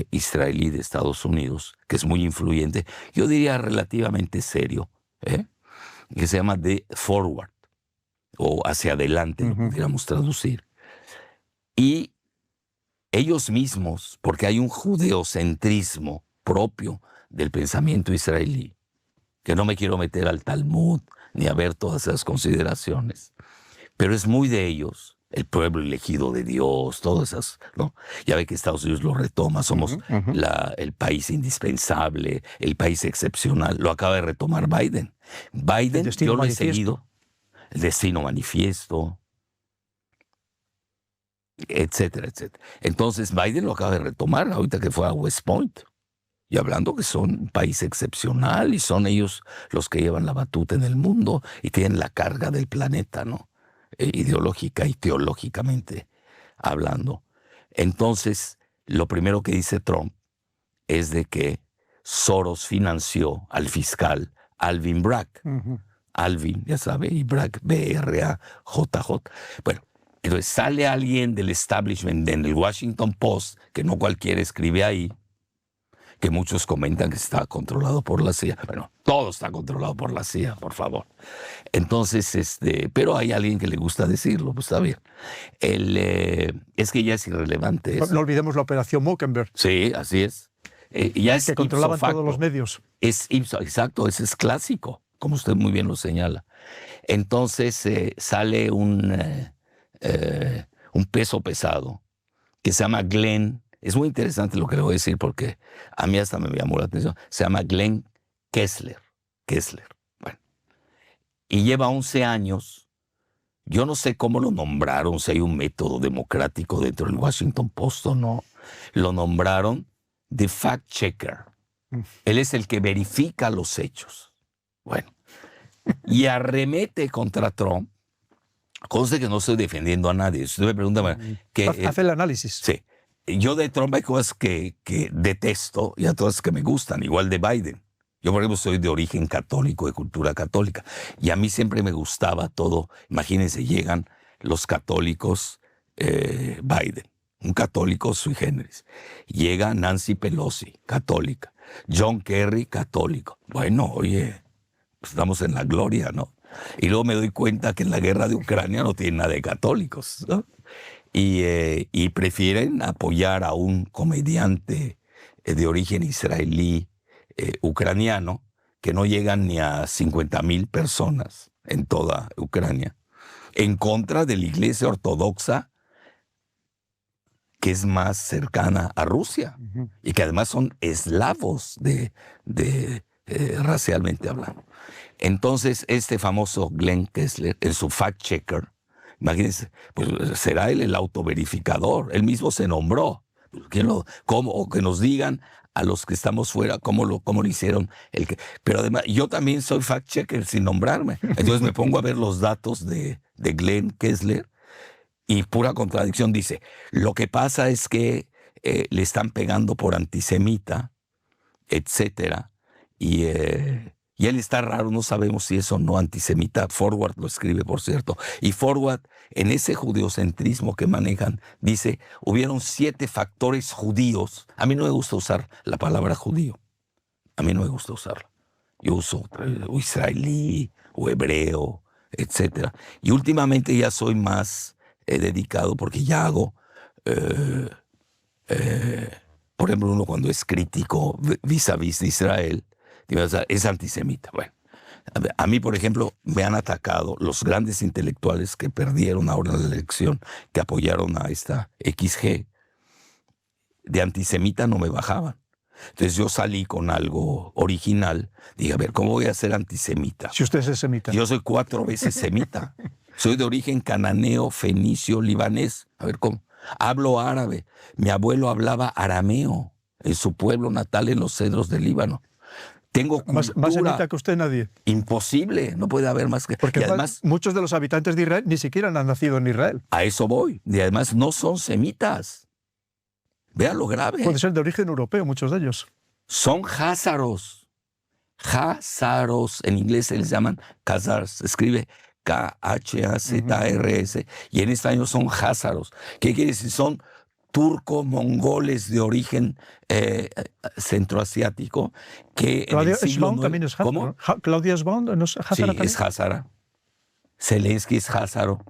israelí de Estados Unidos, que es muy influyente, yo diría relativamente serio, que se llama The Forward, o hacia adelante, lo pudiéramos traducir. Y ellos mismos, porque hay un judeocentrismo propio del pensamiento israelí, que no me quiero meter al Talmud ni a ver todas esas consideraciones, pero es muy de ellos, el pueblo elegido de Dios, todas esas, ¿no? Ya ve que Estados Unidos lo retoma, somos el país indispensable, el país excepcional, lo acaba de retomar Biden. Biden, yo lo he seguido, el destino manifiesto, etcétera, etcétera. Entonces Biden lo acaba de retomar ahorita que fue a West Point, y hablando que son un país excepcional y son ellos los que llevan la batuta en el mundo y tienen la carga del planeta, ¿no? Ideológica y teológicamente hablando. Entonces, lo primero que dice Trump es de que Soros financió al fiscal Alvin Bragg. Alvin, ya sabe, y Bragg, B-R-A-J-J. Bueno, entonces sale alguien del establishment en el Washington Post, que no cualquiera escribe ahí, que muchos comentan que está controlado por la CIA. Bueno, todo está controlado por la CIA, por favor. Entonces, pero hay alguien que le gusta decirlo, pues está bien. Es que ya es irrelevante eso. No olvidemos la operación Mockingbird. Sí, así es. Ya es que controlaban todos los medios. Exacto, ese es clásico, como usted muy bien lo señala. Entonces sale un peso pesado que se llama Glenn. Es muy interesante lo que le voy a decir porque a mí hasta me llamó la atención. Se llama Glenn Kessler. Bueno. Y lleva 11 años. Yo no sé cómo lo nombraron, si hay un método democrático dentro del Washington Post o no. Lo nombraron The Fact Checker. Él es el que verifica los hechos. Bueno. Y arremete contra Trump. Conste que no estoy defendiendo a nadie. Si usted me pregunta... Hace el análisis. Sí. Yo de Trump hay cosas que detesto y otras que me gustan, igual de Biden. Yo, por ejemplo, soy de origen católico, de cultura católica, y a mí siempre me gustaba todo. Imagínense, llegan los católicos, Biden, un católico sui generis. Llega Nancy Pelosi, católica. John Kerry, católico. Bueno, oye, pues estamos en la gloria, ¿no? Y luego me doy cuenta que en la guerra de Ucrania no tiene nada de católicos, ¿no? Y prefieren apoyar a un comediante de origen israelí ucraniano que no llegan ni a 50,000 personas en toda Ucrania, en contra de la iglesia ortodoxa que es más cercana a Rusia y que además son eslavos racialmente hablando. Entonces, este famoso Glenn Kessler, en su fact checker, imagínense, pues será él el autoverificador. Él mismo se nombró. O que nos digan a los que estamos fuera cómo lo hicieron. Pero además, yo también soy fact-checker sin nombrarme. Entonces me pongo a ver los datos de Glenn Kessler y pura contradicción. Dice, lo que pasa es que le están pegando por antisemita, etcétera. Y él está raro, no sabemos si es o no antisemita. Forward lo escribe, por cierto. Y Forward, en ese judeocentrismo que manejan, dice, hubieron 7 factores judíos. A mí no me gusta usar la palabra judío. A mí no me gusta usarla. Yo uso o israelí, o hebreo, etc. Y últimamente ya soy más dedicado porque ya hago... por ejemplo, uno cuando es crítico vis-a-vis de Israel, es antisemita. Bueno, a mí, por ejemplo, me han atacado los grandes intelectuales que perdieron ahora la elección, que apoyaron a esta XG. de antisemita no me bajaban. Entonces yo salí con algo original. Dije, a ver, ¿cómo voy a ser antisemita? Si usted es semita. Yo soy 4 veces semita. Soy de origen cananeo, fenicio, libanés. A ver, ¿cómo? Hablo árabe. Mi abuelo hablaba arameo en su pueblo natal en los cedros del Líbano. Tengo cultura. Más semita que usted nadie. Imposible, no puede haber más que... Porque y además, muchos de los habitantes de Israel ni siquiera han nacido en Israel. a eso voy. Y además no son semitas. Vea lo grave. Puede ser de origen europeo, muchos de ellos. Son házaros. Házaros. En inglés se les llaman khazars. Se escribe Khazars. Y en español son házaros. ¿Qué quiere decir? Son turco-mongoles de origen centroasiático que Claudia en el siglo Sheinbaum también es házaro. ¿Cómo? Claudia Sheinbaum ¿no es házara Sí, también? es házara. Zelensky es házaro.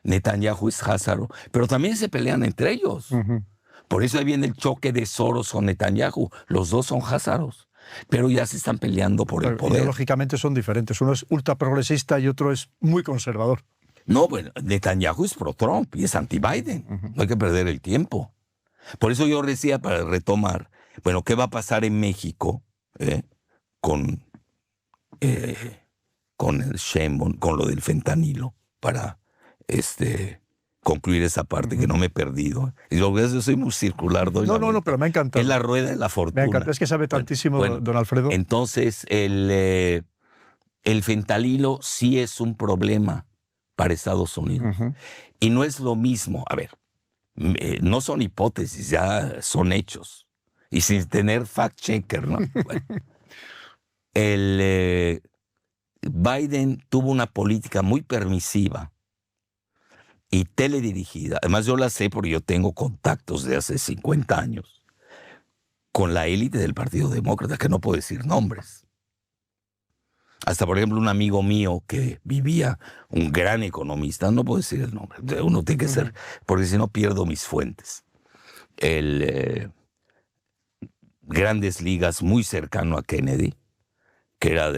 Netanyahu es házaro. Pero también se pelean entre ellos. Por eso ahí viene el choque de Soros con Netanyahu. Los dos son házaros. Pero ya se están peleando por el poder. Ideológicamente son diferentes. Uno es ultraprogresista y otro es muy conservador. No, bueno, Netanyahu es pro-Trump y es anti-Biden. No hay que perder el tiempo. Por eso yo decía, para retomar, bueno, ¿qué va a pasar en México con el Sheinbaum, con lo del fentanilo, para concluir esa parte que no me he perdido? Y lo que yo soy muy circular. No, pero me ha encantado. Es la rueda de la fortuna. Me encanta, es que sabe tantísimo, bueno, don Alfredo. Entonces, el fentanilo sí es un problema para Estados Unidos. Y no es lo mismo, a ver, no son hipótesis, ya son hechos. Y sin tener fact-checker, ¿no? Bueno, Biden tuvo una política muy permisiva y teledirigida. Además, yo la sé porque yo tengo contactos de hace 50 años con la élite del Partido Demócrata, que no puedo decir nombres. Hasta, por ejemplo, un amigo mío que vivía, un gran economista, no puedo decir el nombre, uno tiene que ser, porque si no pierdo mis fuentes. Grandes Ligas, muy cercano a Kennedy, que era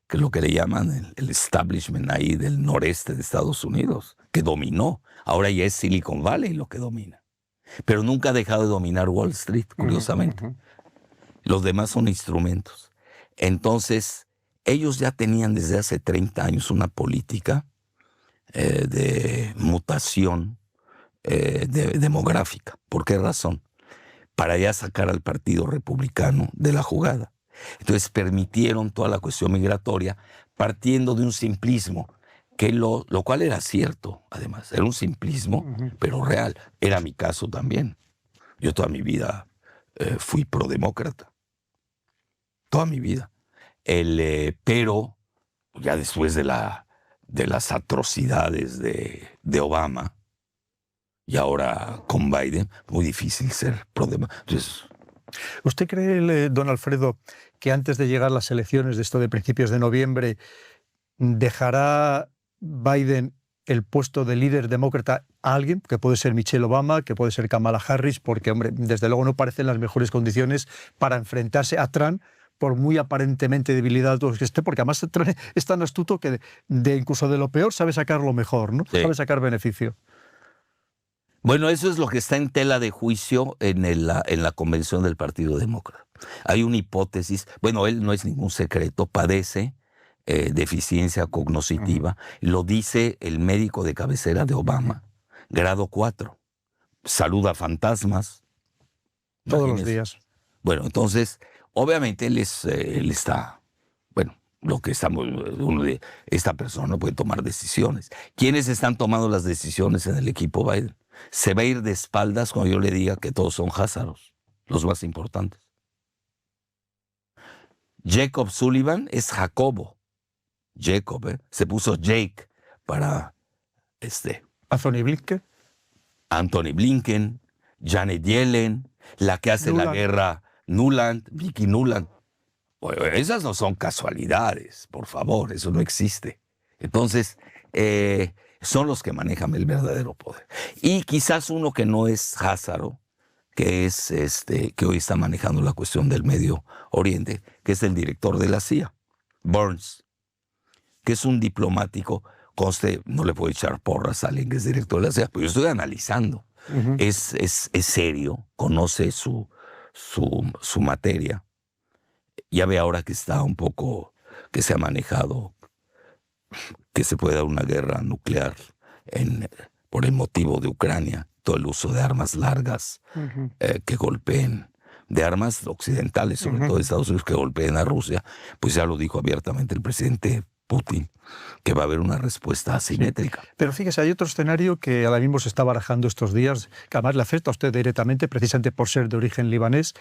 que es lo que le llaman el establishment ahí del noreste de Estados Unidos, que dominó. Ahora ya es Silicon Valley lo que domina. Pero nunca ha dejado de dominar Wall Street, curiosamente. Los demás son instrumentos. Entonces, ellos ya tenían desde hace 30 años una política de mutación demográfica. ¿Por qué razón? Para ya sacar al Partido Republicano de la jugada. Entonces permitieron toda la cuestión migratoria partiendo de un simplismo, que lo cual era cierto, además. Era un simplismo, pero real. Era mi caso también. Yo toda mi vida fui prodemócrata. Toda mi vida. Pero ya después de las atrocidades de Obama y ahora con Biden, muy difícil ser prodemócrata. Entonces, ¿usted cree, don Alfredo, que antes de llegar las elecciones de esto de principios de noviembre, dejará Biden el puesto de líder demócrata a alguien, que puede ser Michelle Obama, que puede ser Kamala Harris, porque, hombre, desde luego no parecen las mejores condiciones para enfrentarse a Trump, por muy aparentemente debilidad que esté, porque además Trump es tan astuto que incluso de lo peor sabe sacar lo mejor, ¿no? Sí. Sabe sacar beneficio. Bueno, eso es lo que está en tela de juicio en la convención del Partido Demócrata. Hay una hipótesis, bueno, él no es ningún secreto, padece deficiencia cognitiva. Lo dice el médico de cabecera de Obama, grado 4. Saluda fantasmas. Todos los días. Bueno, entonces, obviamente él está, bueno, lo que estamos, esta persona no puede tomar decisiones. ¿Quiénes están tomando las decisiones en el equipo Biden? Se va a ir de espaldas cuando yo le diga que todos son házaros, los más importantes. Jacob Sullivan es Jacobo. Jacob, se puso Jake para Anthony Blinken. Anthony Blinken, Janet Yellen, la que hace la guerra, Nuland, Vicky Nuland. Bueno, esas no son casualidades, por favor, eso no existe. Entonces, son los que manejan el verdadero poder. Y quizás uno que no es házaro, que es que hoy está manejando la cuestión del Medio Oriente, que es el director de la CIA, Burns, que es un diplomático conste, no le puedo echar porras a alguien que es director de la CIA, pero yo estoy analizando. Es serio, conoce su materia. Ya ve ahora que está un poco, que se ha manejado, que se puede dar una guerra nuclear por el motivo de Ucrania, todo el uso de armas largas que golpeen, de armas occidentales, sobre todo de Estados Unidos, que golpeen a Rusia, pues ya lo dijo abiertamente el presidente Putin, que va a haber una respuesta asimétrica. Sí. Pero fíjese, hay otro escenario que ahora mismo se está barajando estos días, que además le afecta a usted directamente, precisamente por ser de origen libanés,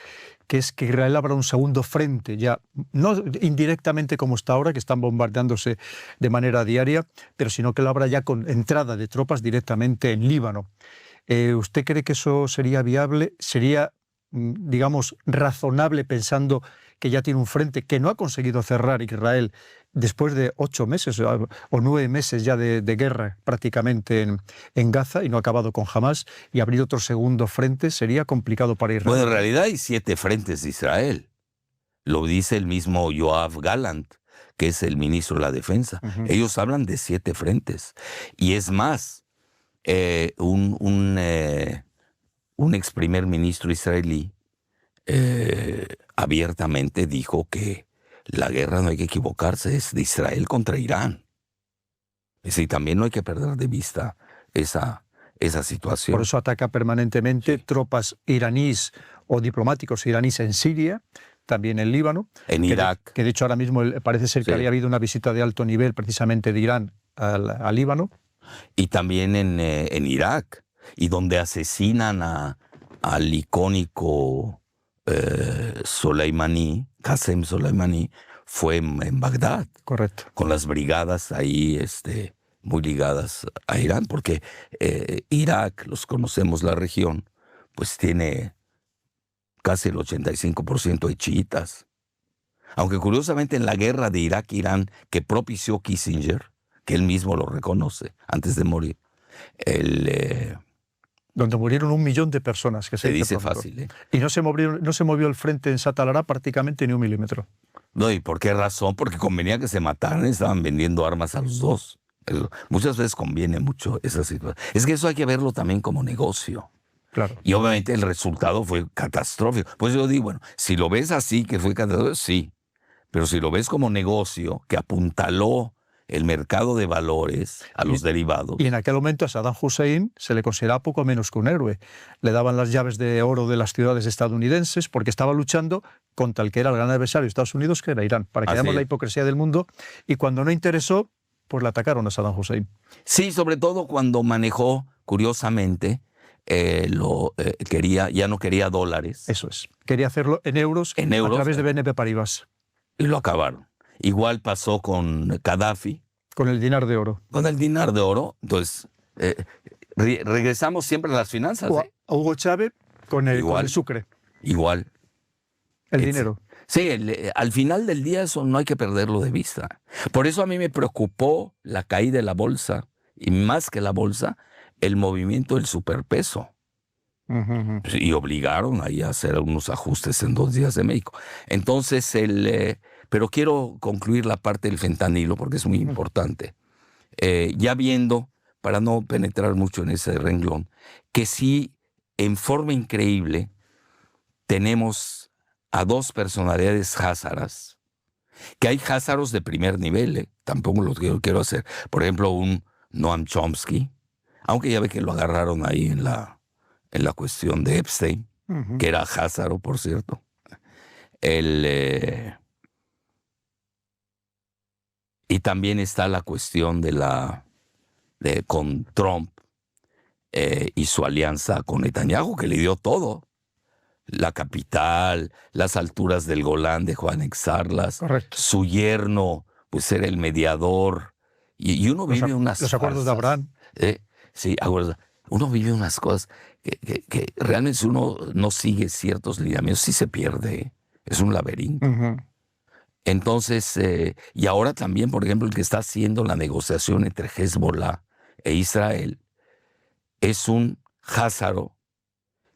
que es que Israel abra un segundo frente, ya no indirectamente como está ahora, que están bombardeándose de manera diaria, pero sino que lo abra ya con entrada de tropas directamente en Líbano. ¿Usted cree que eso sería viable? ¿Sería, digamos, razonable pensando que ya tiene un frente que no ha conseguido cerrar Israel después de 8 meses o 9 meses ya de guerra prácticamente en Gaza y no ha acabado con Hamas, y abrir otro segundo frente sería complicado para Israel? Bueno, en realidad hay 7 frentes de Israel. Lo dice el mismo Yoav Gallant, que es el ministro de la Defensa. Ellos hablan de 7 frentes. Y es más, un ex primer ministro israelí abiertamente dijo que la guerra, no hay que equivocarse, es de Israel contra Irán. Es decir, también no hay que perder de vista esa situación. Por eso ataca permanentemente tropas iraníes o diplomáticos iraníes en Siria, también en Líbano. En Irak. Que de hecho ahora mismo parece ser que había habido una visita de alto nivel precisamente de Irán al Líbano. Y también en Irak, y donde asesinan al icónico Soleimani, Qasem Soleimani, fue en Bagdad. Correcto. Con las brigadas ahí muy ligadas a Irán, porque Irak, los conocemos la región, pues tiene casi el 85% de chiitas. Aunque curiosamente en la guerra de Irak-Irán que propició Kissinger, que él mismo lo reconoce antes de morir, donde murieron 1 millón de personas. Que se dice fácil, ¿eh? Y no se movió el frente en Satalará prácticamente ni 1 milímetro. No, ¿y por qué razón? Porque convenía que se mataran, estaban vendiendo armas a los dos. Muchas veces conviene mucho esa situación. Es que eso hay que verlo también como negocio. Claro. Y obviamente el resultado fue catastrófico. Pues yo digo, bueno, si lo ves así, que fue catastrófico, sí. Pero si lo ves como negocio, que apuntaló el mercado de valores a los derivados. Y en aquel momento a Saddam Hussein se le consideraba poco menos que un héroe. Le daban las llaves de oro de las ciudades estadounidenses porque estaba luchando contra el que era el gran adversario de Estados Unidos, que era Irán, para que veamos la hipocresía del mundo. Y cuando no interesó, pues le atacaron a Saddam Hussein. Sí, sobre todo cuando manejó, curiosamente, ya no quería dólares. Eso es. Quería hacerlo en euros a través de BNP Paribas. Y lo acabaron. Igual pasó con Gaddafi. Con el dinar de oro. Con el dinar de oro. Entonces, regresamos siempre a las finanzas. O a Hugo Chávez con el sucre. Igual. El dinero. Sí, al final del día eso no hay que perderlo de vista. Por eso a mí me preocupó la caída de la bolsa, y más que la bolsa, el movimiento del superpeso. Y obligaron ahí a hacer unos ajustes en 2 días de México. Entonces, pero quiero concluir la parte del fentanilo porque es muy importante. Ya viendo, para no penetrar mucho en ese renglón, que sí, en forma increíble, tenemos a 2 personalidades házaras, que hay házaros de primer nivel, tampoco lo quiero hacer. Por ejemplo, un Noam Chomsky, aunque ya ve que lo agarraron ahí en la cuestión de Epstein, que era házaro, por cierto. Y también está la cuestión con Trump y su alianza con Netanyahu, que le dio todo. La capital, las alturas del Golán de Juan Exarlas, su yerno, pues era el mediador. Y uno vive unas los acuerdos de Abraham. Sí, uno vive unas cosas que realmente si uno no sigue ciertos lineamientos, sí se pierde. Es un laberinto. Entonces, y ahora también, por ejemplo, el que está haciendo la negociación entre Hezbollah e Israel es un házaro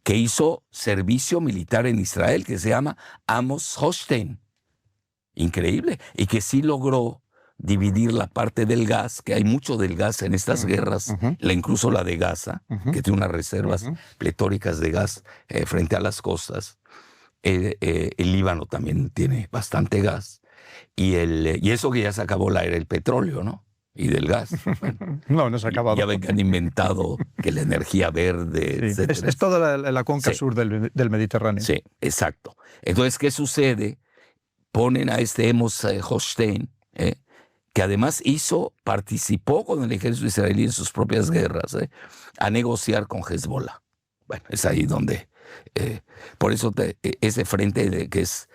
que hizo servicio militar en Israel, que se llama Amos Hochstein. Increíble. Y que sí logró dividir la parte del gas, que hay mucho del gas en estas guerras, incluso la de Gaza, que tiene unas reservas pletóricas de gas frente a las costas. El Líbano también tiene bastante gas. Y eso que ya se acabó la era del petróleo, ¿no? Y del gas. Bueno, no se ha acabado. Ya ven que han inventado que la energía verde, sí, etc. Es toda la cuenca sur del Mediterráneo. Sí, exacto. Entonces, ¿qué sucede? Ponen a este Amos Hochstein, que además participó con el ejército israelí en sus propias guerras, a negociar con Hezbollah. Bueno, es ahí donde... por eso ese frente que es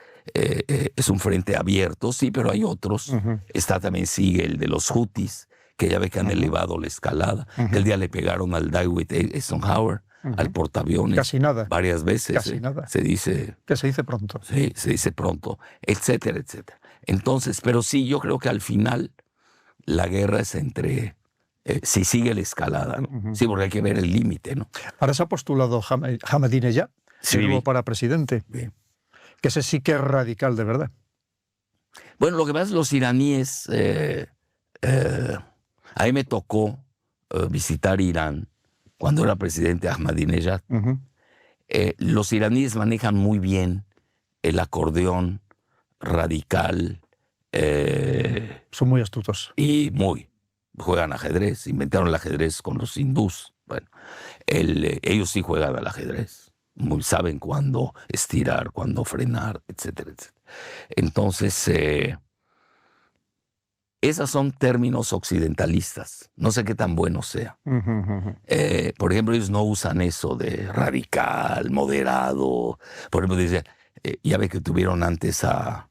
un frente abierto, sí, pero hay otros. Está también sigue el de los Houthis, que ya ve que han elevado la escalada. Que el día le pegaron al Dwight Eisenhower, al portaaviones. Casi nada. Varias veces. Casi nada. Se dice... Que se dice pronto. Sí, se dice pronto, etcétera, etcétera. Entonces, pero sí, yo creo que al final la guerra es entre... si sigue la escalada, ¿no? Sí, porque hay que ver el límite, ¿no? Ahora se ha postulado Ahmadinejad, Sí, nuevo para presidente. Bien. Que ese sí que es radical, de verdad. Bueno, lo que pasa es los iraníes... a mí me tocó visitar Irán cuando era presidente Ahmadinejad. Los iraníes manejan muy bien el acordeón radical. Son muy astutos. Y juegan ajedrez, inventaron el ajedrez con los hindús. Bueno, ellos sí juegan al ajedrez. Saben cuándo estirar, cuándo frenar, etcétera, etcétera. Entonces, esos son términos occidentalistas. No sé qué tan bueno sea. Por ejemplo, ellos no usan eso de radical, moderado. Por ejemplo, dicen, ya ve que tuvieron antes a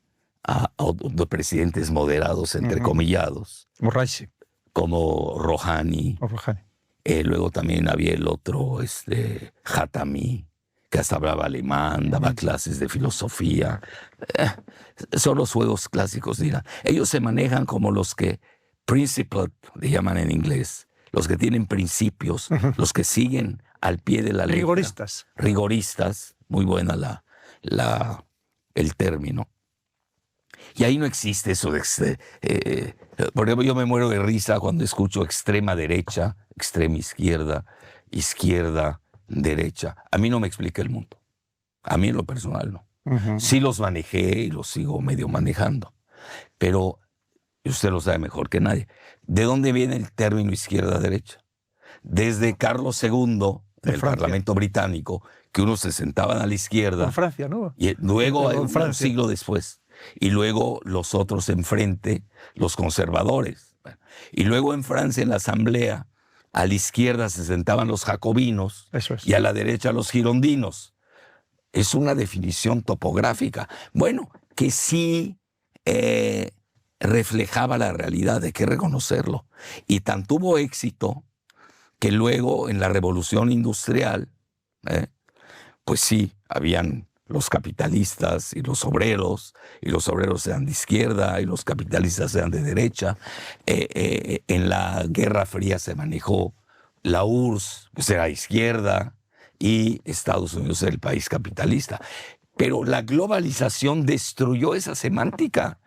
presidentes moderados, entrecomillados, Morraisi. como Rouhani. Luego también había el otro, Khatami, que hasta hablaba alemán, daba clases de filosofía. Son los juegos clásicos de Irán. Ellos se manejan como los que, principled, le llaman en inglés, los que tienen principios, los que siguen al pie de la letra. Rigoristas. Rigoristas, muy buena el término. Y ahí no existe eso de... por ejemplo, yo me muero de risa cuando escucho extrema derecha, extrema izquierda, izquierda, derecha. A mí no me explica el mundo. A mí en lo personal no. Sí los manejé y los sigo medio manejando. Pero usted lo sabe mejor que nadie. ¿De dónde viene el término izquierda-derecha? Desde Carlos II, del Parlamento británico, que unos se sentaban a la izquierda. En Francia, ¿no? Y luego, un siglo después. Y luego los otros enfrente, los conservadores. Y luego en Francia, en la Asamblea, a la izquierda se sentaban los jacobinos. Eso es. Y a la derecha los girondinos. Es una definición topográfica. Bueno, que sí reflejaba la realidad, hay que reconocerlo. Y tan tuvo éxito que luego en la Revolución Industrial, pues sí, habían los capitalistas y los obreros eran de izquierda y los capitalistas eran de derecha. En la Guerra Fría se manejó la URSS, pues era izquierda, y Estados Unidos era el país capitalista. Pero la globalización destruyó esa semántica,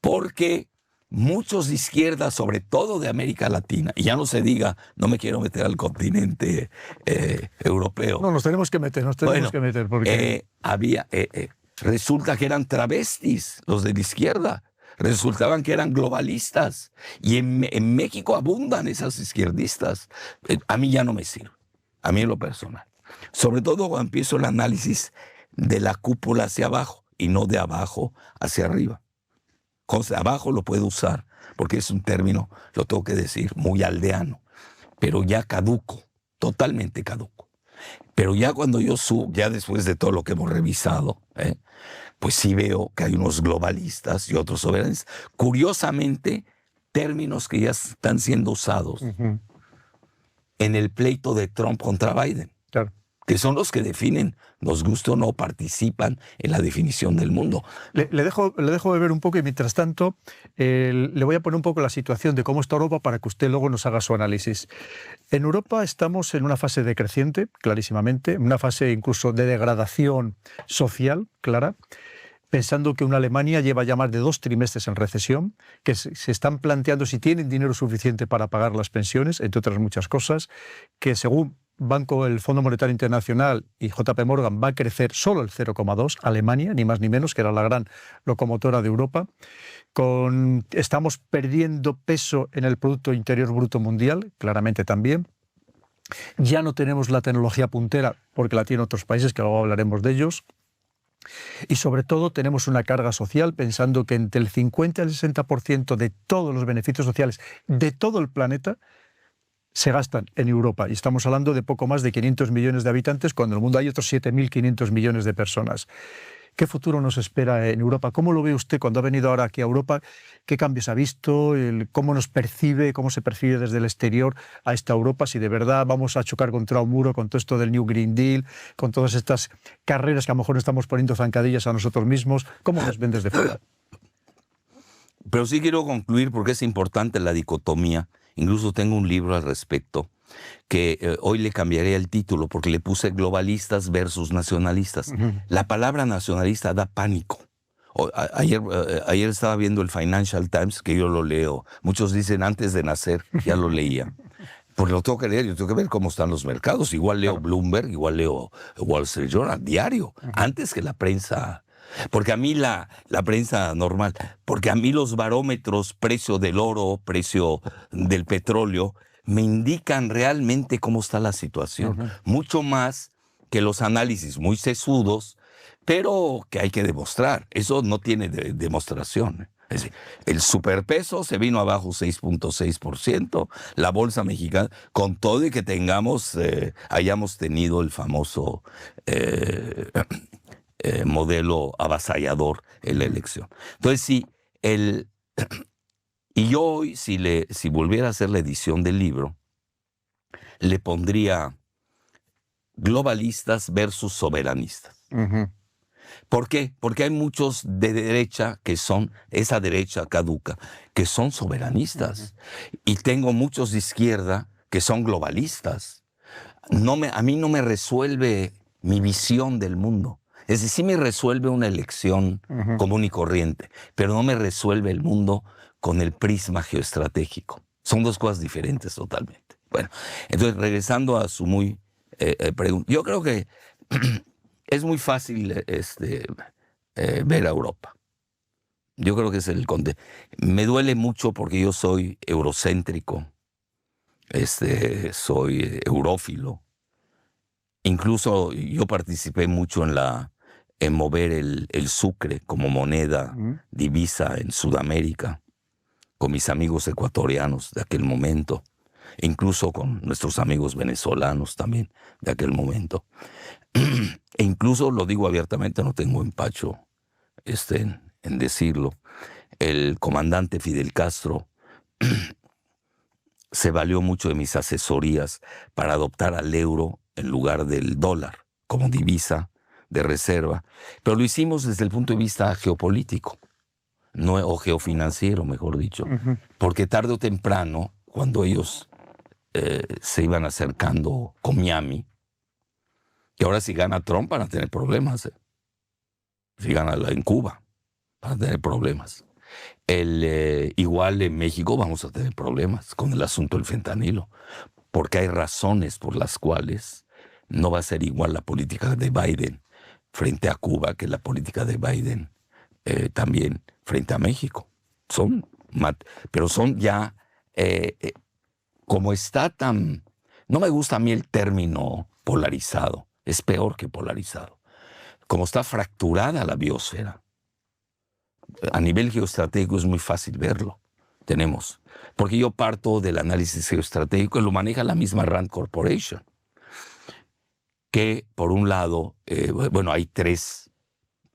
porque muchos de izquierda, sobre todo de América Latina, y ya no se diga, no me quiero meter al continente europeo. No, nos tenemos que meter, porque... resulta que eran travestis los de la izquierda, resultaban que eran globalistas, y en México abundan esas izquierdistas. A mí ya no me sirve, a mí en lo personal. Sobre todo cuando empiezo el análisis de la cúpula hacia abajo, y no de abajo hacia arriba. Abajo lo puedo usar, porque es un término, lo tengo que decir, muy aldeano, pero ya caduco, totalmente caduco. Pero ya cuando yo subo, ya después de todo lo que hemos revisado, pues sí veo que hay unos globalistas y otros soberanistas. Curiosamente, términos que ya están siendo usados en el pleito de Trump contra Biden. Claro. Que son los que definen, nos guste o no, participan en la definición del mundo. Le dejo beber un poco y mientras tanto le voy a poner un poco la situación de cómo está Europa para que usted luego nos haga su análisis. En Europa estamos en una fase decreciente, clarísimamente, una fase incluso de degradación social clara. pensando que una Alemania lleva ya más de 2 trimestres en recesión, que se están planteando si tienen dinero suficiente para pagar las pensiones, entre otras muchas cosas, que según el Fondo Monetario Internacional y JP Morgan va a crecer solo el 0,2, Alemania, ni más ni menos, que era la gran locomotora de Europa. Estamos perdiendo peso en el Producto Interior Bruto Mundial, claramente también. Ya no tenemos la tecnología puntera, porque la tienen otros países, que luego hablaremos de ellos. Y sobre todo tenemos una carga social, pensando que entre el 50 y el 60% de todos los beneficios sociales de todo el planeta se gastan en Europa. Y estamos hablando de poco más de 500 millones de habitantes, cuando en el mundo hay otros 7.500 millones de personas. ¿Qué futuro nos espera en Europa? ¿Cómo lo ve usted cuando ha venido ahora aquí a Europa? ¿Qué cambios ha visto? ¿Cómo nos percibe? ¿Cómo se percibe desde el exterior a esta Europa? Si de verdad vamos a chocar contra un muro con todo esto del New Green Deal, con todas estas carreras que a lo mejor estamos poniendo zancadillas a nosotros mismos. ¿Cómo nos ven desde fuera? Pero sí quiero concluir porque es importante la dicotomía. Incluso tengo un libro al respecto que hoy le cambiaré el título porque le puse globalistas versus nacionalistas. La palabra nacionalista da pánico. Ayer estaba viendo el Financial Times, que yo lo leo. Muchos dicen antes de nacer, ya lo leía. Porque lo tengo que leer, yo tengo que ver cómo están los mercados. Igual leo Bloomberg, igual leo Wall Street Journal, diario, antes que la prensa. Porque a mí la prensa normal, porque a mí los barómetros, precio del oro, precio del petróleo, me indican realmente cómo está la situación. Mucho más que los análisis muy sesudos, pero que hay que demostrar. Eso no tiene demostración. Es decir, el superpeso se vino abajo 6.6%, la bolsa mexicana, con todo y que hayamos tenido el famoso modelo avasallador en la elección. Entonces, sí, y yo hoy, si volviera a hacer la edición del libro, le pondría globalistas versus soberanistas. ¿Por qué? Porque hay muchos de derecha que son, esa derecha caduca, que son soberanistas. Y tengo muchos de izquierda que son globalistas. A mí no me resuelve mi visión del mundo. Es decir, sí me resuelve una elección común y corriente, pero no me resuelve el mundo con el prisma geoestratégico. Son dos cosas diferentes totalmente. Bueno, entonces regresando a su pregunta, yo creo que es muy fácil ver a Europa. Yo creo que es el contexto. Me duele mucho porque yo soy eurocéntrico, soy eurófilo. Incluso yo participé mucho en mover el sucre como moneda, divisa en Sudamérica, con mis amigos ecuatorianos de aquel momento, e incluso con nuestros amigos venezolanos también de aquel momento. E incluso, lo digo abiertamente, no tengo empacho en decirlo, el comandante Fidel Castro se valió mucho de mis asesorías para adoptar al euro en lugar del dólar como divisa de reserva, pero lo hicimos desde el punto de vista geopolítico, o geofinanciero, mejor dicho, porque tarde o temprano, cuando ellos se iban acercando con Miami, que ahora si gana Trump van a tener problemas, si gana en Cuba van a tener problemas. Igual en México vamos a tener problemas con el asunto del fentanilo, porque hay razones por las cuales no va a ser igual la política de Biden frente a Cuba que la política de Biden también frente a México. Pero son ya, como está tan... No me gusta a mí el término polarizado, es peor que polarizado. Como está fracturada la biosfera, a nivel geoestratégico es muy fácil verlo. Porque yo parto del análisis geoestratégico y lo maneja la misma Rand Corporation, que por un lado, hay 3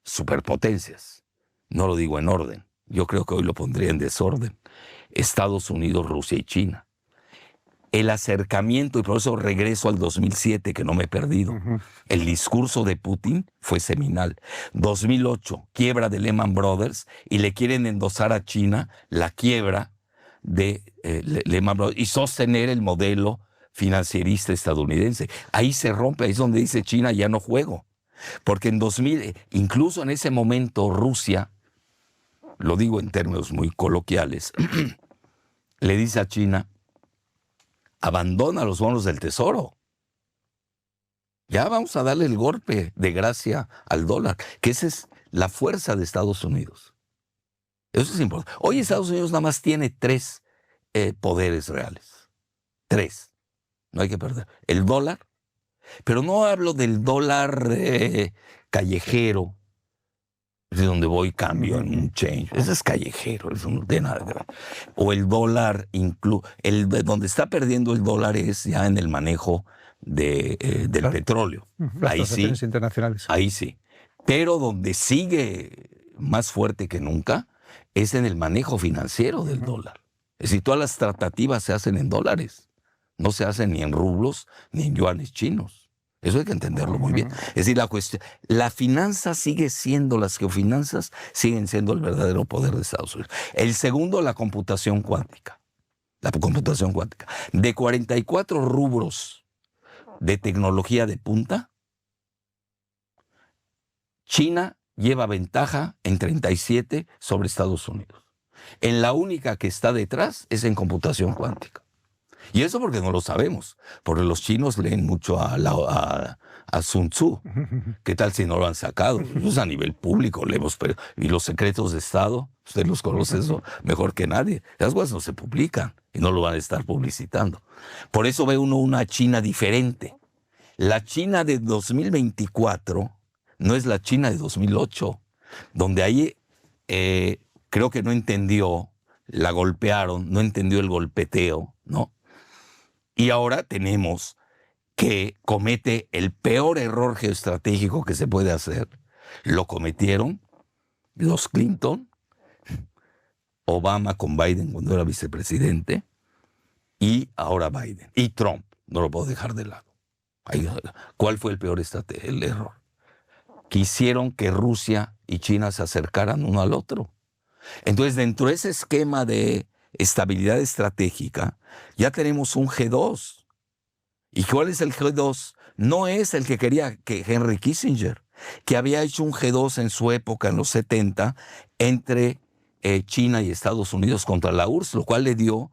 superpotencias. No lo digo en orden. Yo creo que hoy lo pondría en desorden. Estados Unidos, Rusia y China. El acercamiento, y por eso regreso al 2007, que no me he perdido. El discurso de Putin fue seminal. 2008, quiebra de Lehman Brothers, y le quieren endosar a China la quiebra de Lehman Brothers y sostener el modelo financierista estadounidense. Ahí se rompe, ahí es donde dice China, ya no juego. Porque en 2000, incluso en ese momento Rusia, lo digo en términos muy coloquiales, le dice a China, abandona los bonos del tesoro. Ya vamos a darle el golpe de gracia al dólar, que esa es la fuerza de Estados Unidos. Eso es importante. Hoy Estados Unidos nada más tiene 3 poderes reales. 3. No hay que perder. El dólar, pero no hablo del dólar callejero, de donde voy cambio en un change. Ese es callejero, eso no tiene nada que ver. O el dólar, donde está perdiendo el dólar es ya en el manejo del petróleo. Las Ahí sí, transacciones internacionales. ahí sí. Pero donde sigue más fuerte que nunca es en el manejo financiero del dólar. Es decir, todas las tratativas se hacen en dólares. No se hacen ni en rublos ni en yuanes chinos. Eso hay que entenderlo muy bien. Es decir, la finanza sigue siendo, las geofinanzas siguen siendo el verdadero poder de Estados Unidos. El segundo, la computación cuántica. La computación cuántica. De 44 rubros de tecnología de punta, China lleva ventaja en 37 sobre Estados Unidos. En la única que está detrás es en computación cuántica. Y eso porque no lo sabemos, porque los chinos leen mucho a Sun Tzu. ¿Qué tal si no lo han sacado? Pues a nivel público leemos, y los secretos de Estado, usted los conoce eso mejor que nadie. Las cosas no se publican y no lo van a estar publicitando. Por eso ve uno una China diferente. La China de 2024 no es la China de 2008, donde ahí creo que no entendió, la golpearon, no entendió el golpeteo, ¿no? Y ahora tenemos que comete el peor error geoestratégico que se puede hacer. Lo cometieron los Clinton, Obama con Biden cuando era vicepresidente, y ahora Biden. Y Trump, no lo puedo dejar de lado. ¿Cuál fue el peor el error? Quisieron que Rusia y China se acercaran uno al otro. Entonces, dentro de ese esquema de estabilidad estratégica, ya tenemos un G2. ¿Y cuál es el G2? No es el que quería que Henry Kissinger, que había hecho un G2 en su época, en los 70, entre China y Estados Unidos contra la URSS, lo cual le dio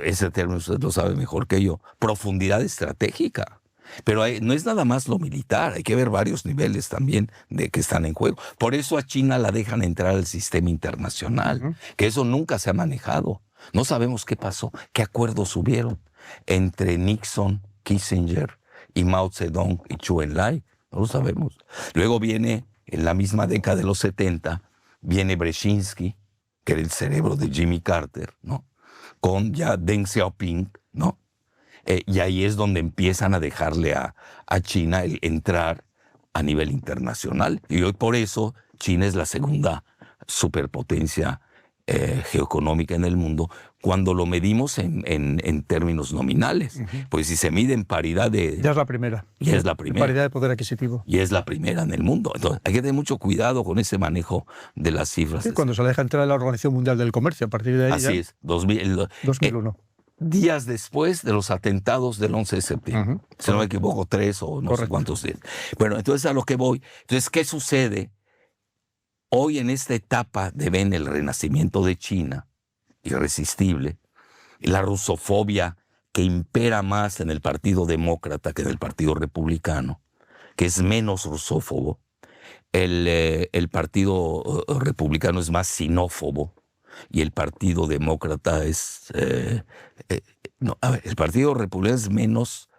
ese término usted lo sabe mejor que yo, profundidad estratégica. Pero no es nada más lo militar, hay que ver varios niveles también de que están en juego. Por eso a China la dejan entrar al sistema internacional, que eso nunca se ha manejado. No sabemos qué pasó, qué acuerdos hubieron entre Nixon, Kissinger y Mao Zedong y Zhou Enlai. No lo sabemos. Luego viene, en la misma década de los 70, viene Brzezinski, que era el cerebro de Jimmy Carter, ¿no? Con ya Deng Xiaoping, ¿no? Y ahí es donde empiezan a dejarle a China el entrar a nivel internacional. Y hoy por eso China es la segunda superpotencia geoeconómica en el mundo cuando lo medimos en términos nominales. Pues si se mide en paridad de... Ya es la primera. Ya es la primera. Paridad de poder adquisitivo. Y es la primera en el mundo. Entonces hay que tener mucho cuidado con ese manejo de las cifras. Sí, cuando se la deja entrar a la Organización Mundial del Comercio, a partir de ahí. Así es, 2001. Días después de los atentados del 11 de septiembre. Si no me equivoco, 3 o no sé cuántos días. Bueno, entonces a lo que voy. Entonces, ¿qué sucede? Hoy en esta etapa de ven el renacimiento de China, irresistible, la rusofobia que impera más en el Partido Demócrata que en el Partido Republicano, que es menos rusófobo. El Partido Republicano es más sinófobo. Y el Partido Demócrata es... el Partido Republicano es menos...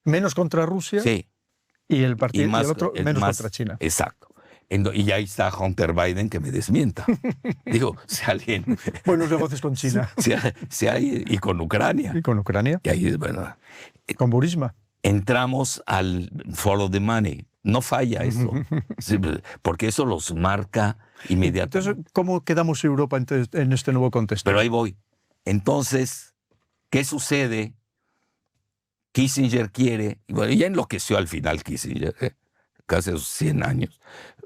Menos contra Rusia. Sí. Y el partido y más, el otro menos contra China. Exacto. Y ahí está Hunter Biden que me desmienta. Digo, si alguien... Buenos negocios con China. Si hay, y con Ucrania. Y con Ucrania. Y ahí es bueno. Con Burisma. Entramos al follow the money. No falla eso. Sí, porque eso los marca inmediatamente. Entonces, ¿cómo quedamos Europa en este nuevo contexto? Pero ahí voy. Entonces, ¿qué sucede? Kissinger quiere, y bueno, ya enloqueció al final Kissinger, casi a sus 100 años.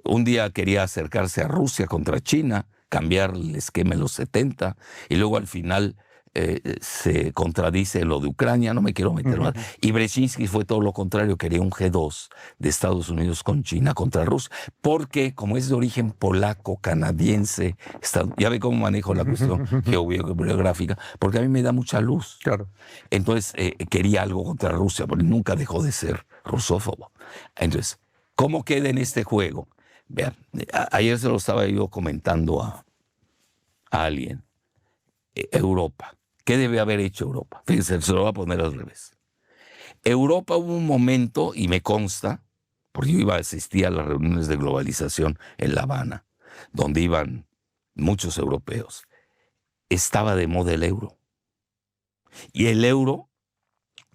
Un día quería acercarse a Rusia contra China, cambiar el esquema en los 70, y luego al final se contradice lo de Ucrania, no me quiero meter más. Y Brzezinski fue todo lo contrario, quería un G2 de Estados Unidos con China contra Rusia, porque como es de origen polaco, canadiense, ya ve cómo manejo la cuestión geográfica, porque a mí me da mucha luz. Claro. Entonces quería algo contra Rusia, porque nunca dejó de ser rusófobo. Entonces, ¿cómo queda en este juego? Vean, ayer se lo estaba yo comentando a alguien. Europa. ¿Qué debe haber hecho Europa? Fíjense, se lo voy a poner al revés. Europa hubo un momento, y me consta, porque yo iba a asistir a las reuniones de globalización en La Habana, donde iban muchos europeos. Estaba de moda el euro. Y el euro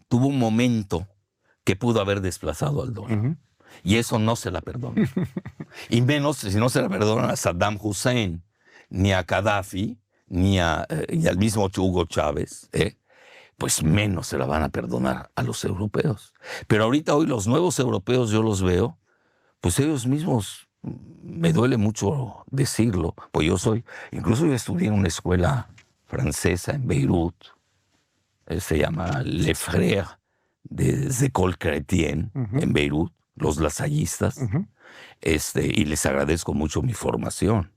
tuvo un momento que pudo haber desplazado al dólar. Y eso no se la perdona. Y menos si no se la perdonan a Saddam Hussein, ni a Gaddafi, ni al mismo Hugo Chávez, pues menos se la van a perdonar a los europeos. Pero ahorita hoy los nuevos europeos yo los veo, pues ellos mismos, me duele mucho decirlo, pues incluso yo estudié en una escuela francesa en Beirut, se llama Le Frères des Écoles Chrétiennes en Beirut, los lasallistas, y les agradezco mucho mi formación.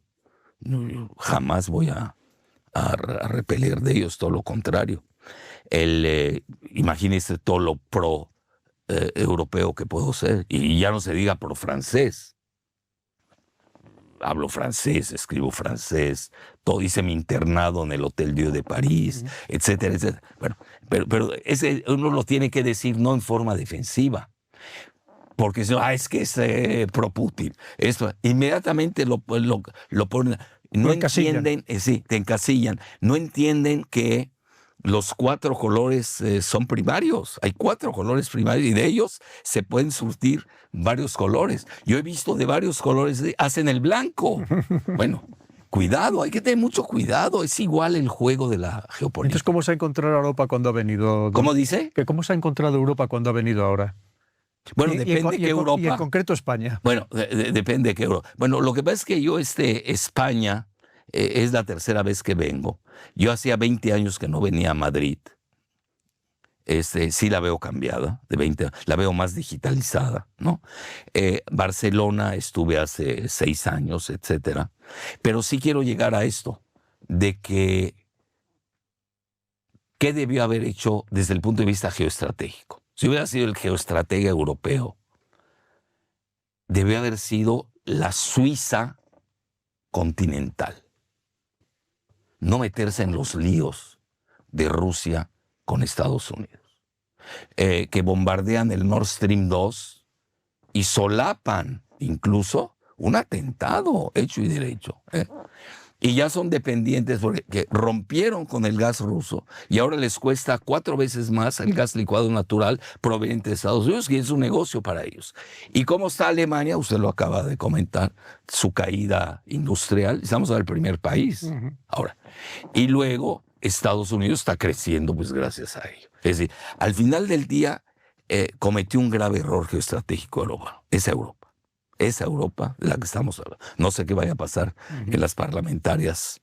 Jamás voy a repeler de ellos, todo lo contrario. Imagínese todo lo pro europeo que puedo ser, y ya no se diga pro francés. Hablo francés, escribo francés, todo, hice mi internado en el Hotel Dieu de París, etcétera, etcétera. Bueno, pero ese uno lo tiene que decir no en forma defensiva, porque si no, es que es pro Putin. Esto, inmediatamente lo ponen. No entienden, sí, te encasillan. No entienden que los 4 colores son primarios. Hay 4 colores primarios y de ellos se pueden surtir varios colores. Yo he visto de varios colores, hacen el blanco. Bueno, cuidado, hay que tener mucho cuidado. Es igual el juego de la geopolítica. Entonces, ¿cómo se ha encontrado Europa cuando ha venido? ¿Cómo dice? ¿Cómo se ha encontrado Europa cuando ha venido ahora? Bueno, depende de qué Europa. Y en concreto España. Bueno, depende de qué Europa. Bueno, lo que pasa es que yo, España, es la tercera vez que vengo. Yo hacía 20 años que no venía a Madrid. Sí la veo cambiada, la veo más digitalizada, ¿no? Barcelona estuve hace 6 años, etcétera. Pero sí quiero llegar a esto, de que ¿qué debió haber hecho desde el punto de vista geoestratégico? Si hubiera sido el geoestratega europeo, debió haber sido la Suiza continental. No meterse en los líos de Rusia con Estados Unidos, que bombardean el Nord Stream 2 y solapan incluso un atentado hecho y derecho. Y ya son dependientes porque rompieron con el gas ruso y ahora les cuesta 4 veces más el gas licuado natural proveniente de Estados Unidos, y es un negocio para ellos. ¿Y cómo está Alemania? Usted lo acaba de comentar, su caída industrial. Estamos en el primer país ahora. Y luego Estados Unidos está creciendo pues gracias a ello. Es decir, al final del día cometió un grave error geoestratégico Europa. Esa Europa de la que estamos hablando. No sé qué vaya a pasar en las parlamentarias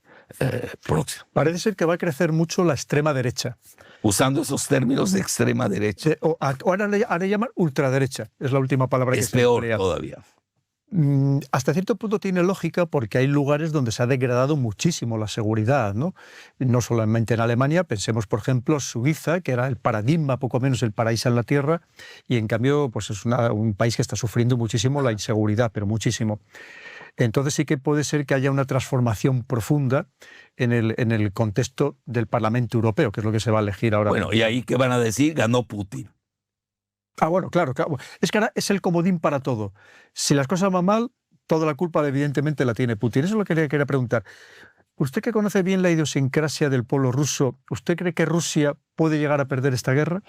próximas. Parece ser que va a crecer mucho la extrema derecha. Usando esos términos de extrema derecha. Ahora le llaman ultraderecha, es la última palabra que se emplea. Es peor todavía. Hasta cierto punto tiene lógica porque hay lugares donde se ha degradado muchísimo la seguridad, ¿no? No solamente en Alemania, pensemos por ejemplo Suiza, que era el paradigma, poco menos el paraíso en la tierra, y en cambio pues es un país que está sufriendo muchísimo la inseguridad, pero muchísimo. Entonces sí que puede ser que haya una transformación profunda en el contexto del Parlamento Europeo, que es lo que se va a elegir ahora. Bueno, ¿y ahí qué van a decir? Ganó Putin. Bueno, claro. Es que ahora es el comodín para todo. Si las cosas van mal, toda la culpa evidentemente la tiene Putin. Eso es lo que quería preguntar. Usted que conoce bien la idiosincrasia del pueblo ruso, ¿usted cree que Rusia puede llegar a perder esta guerra?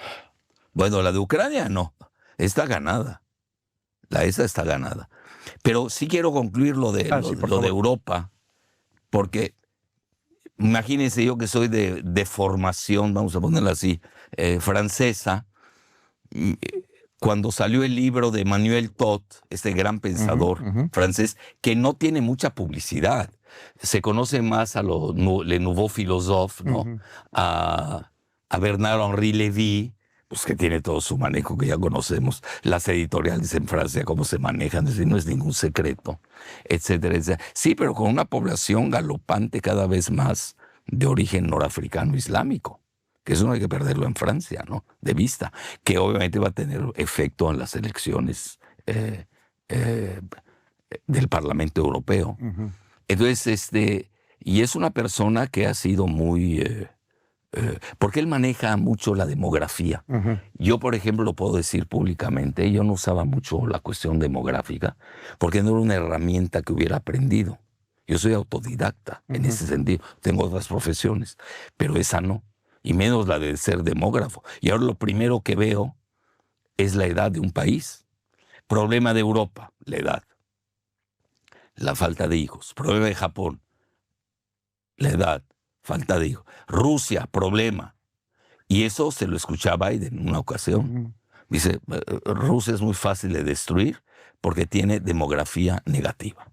Bueno, la de Ucrania no. Está ganada. Esa está ganada. Pero sí quiero concluir lo de Europa, porque imagínense yo que soy de formación, vamos a ponerla así, francesa. Cuando salió el libro de Emmanuel Todd, este gran pensador francés, que no tiene mucha publicidad, Se conoce más a Le Nouveau Philosophe, ¿no? A Bernard-Henri Lévy, pues que tiene todo su manejo que ya conocemos, las editoriales en Francia, cómo se manejan, es decir, no es ningún secreto, etcétera, etcétera. Sí, pero con una población galopante cada vez más de origen norafricano islámico, que eso no hay que perderlo en Francia, ¿no? De vista, que obviamente va a tener efecto en las elecciones del Parlamento Europeo. Entonces, y es una persona que ha sido muy... porque él maneja mucho la demografía. Yo, por ejemplo, lo puedo decir públicamente, yo no usaba mucho la cuestión demográfica, porque no era una herramienta que hubiera aprendido. Yo soy autodidacta en ese sentido, tengo otras profesiones, pero esa no, y menos la de ser demógrafo. Y ahora lo primero que veo es la edad de un país. Problema de Europa, la edad. La falta de hijos. Problema de Japón, la edad, falta de hijos. Rusia, problema. Y eso se lo escuchaba Biden en una ocasión. Dice, Rusia es muy fácil de destruir porque tiene demografía negativa.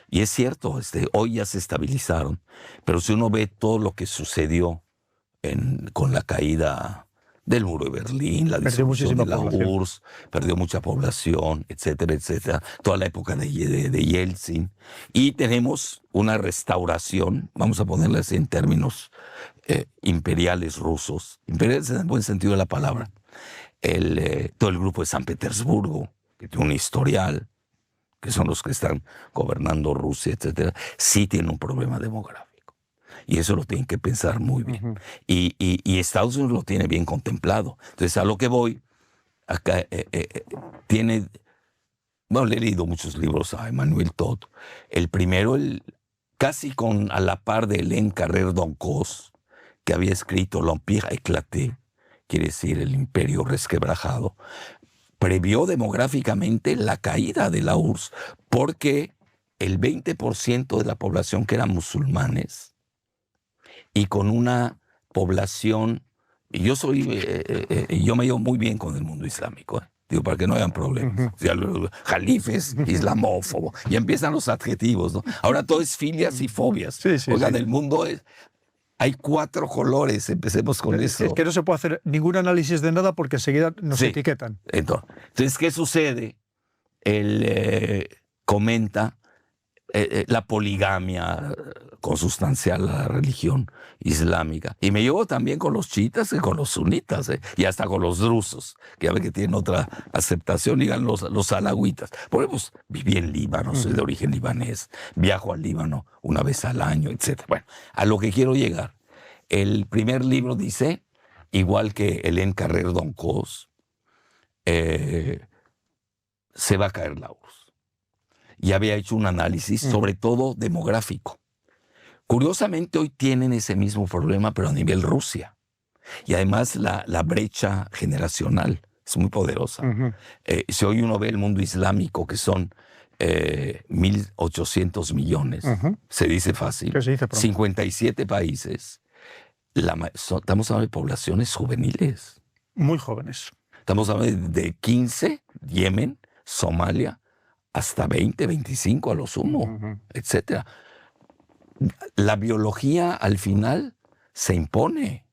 Y es cierto, hoy ya se estabilizaron, pero si uno ve todo lo que sucedió con la caída del muro de Berlín, la disolución de la URSS, perdió mucha población, etcétera, etcétera, toda la época de Yeltsin. Y tenemos una restauración, vamos a ponerla así en términos imperiales rusos, imperiales en el buen sentido de la palabra. Todo el grupo de San Petersburgo, que tiene un historial, que son los que están gobernando Rusia, etcétera, sí tiene un problema demográfico. Y eso lo tienen que pensar muy bien. Y Estados Unidos lo tiene bien contemplado. Entonces, a lo que voy, acá tiene... Bueno, le he leído muchos libros a Emmanuel Todd. El primero, casi a la par de Hélène Carrère-Doncos, que había escrito L'Empire éclaté, quiere decir el imperio resquebrajado, previó demográficamente la caída de la URSS, porque el 20% de la población que eran musulmanes, y con una población, yo me llevo muy bien con el mundo islámico, digo, para que no hayan problemas. Jalifes, islamófobo, y empiezan los adjetivos, ¿no? Ahora todo es filias y fobias. Oigan, el mundo hay 4 colores, empecemos con eso. Es que no se puede hacer ningún análisis de nada porque enseguida nos etiquetan. Entonces, ¿qué sucede? Él comenta la poligamia consustancial a la religión islámica. Y me llevo también con los chiitas y con los sunitas, y hasta con los drusos, que ya ve que tienen otra aceptación, digan los alawitas. Por ejemplo, pues, viví en Líbano, soy de origen libanés, viajo al Líbano una vez al año, etc. Bueno, a lo que quiero llegar. El primer libro dice, igual que Hélène Carrère-Doncos, se va a caer la URSS. Y había hecho un análisis, sobre todo demográfico. Curiosamente, hoy tienen ese mismo problema, pero a nivel Rusia. Y además la brecha generacional es muy poderosa. Si hoy uno ve el mundo islámico, que son 1.800 millones, se dice fácil, 57 países, estamos hablando de poblaciones juveniles. Muy jóvenes. Estamos hablando de 15, Yemen, Somalia, hasta 20, 25 a lo sumo, etcétera. La biología al final se impone.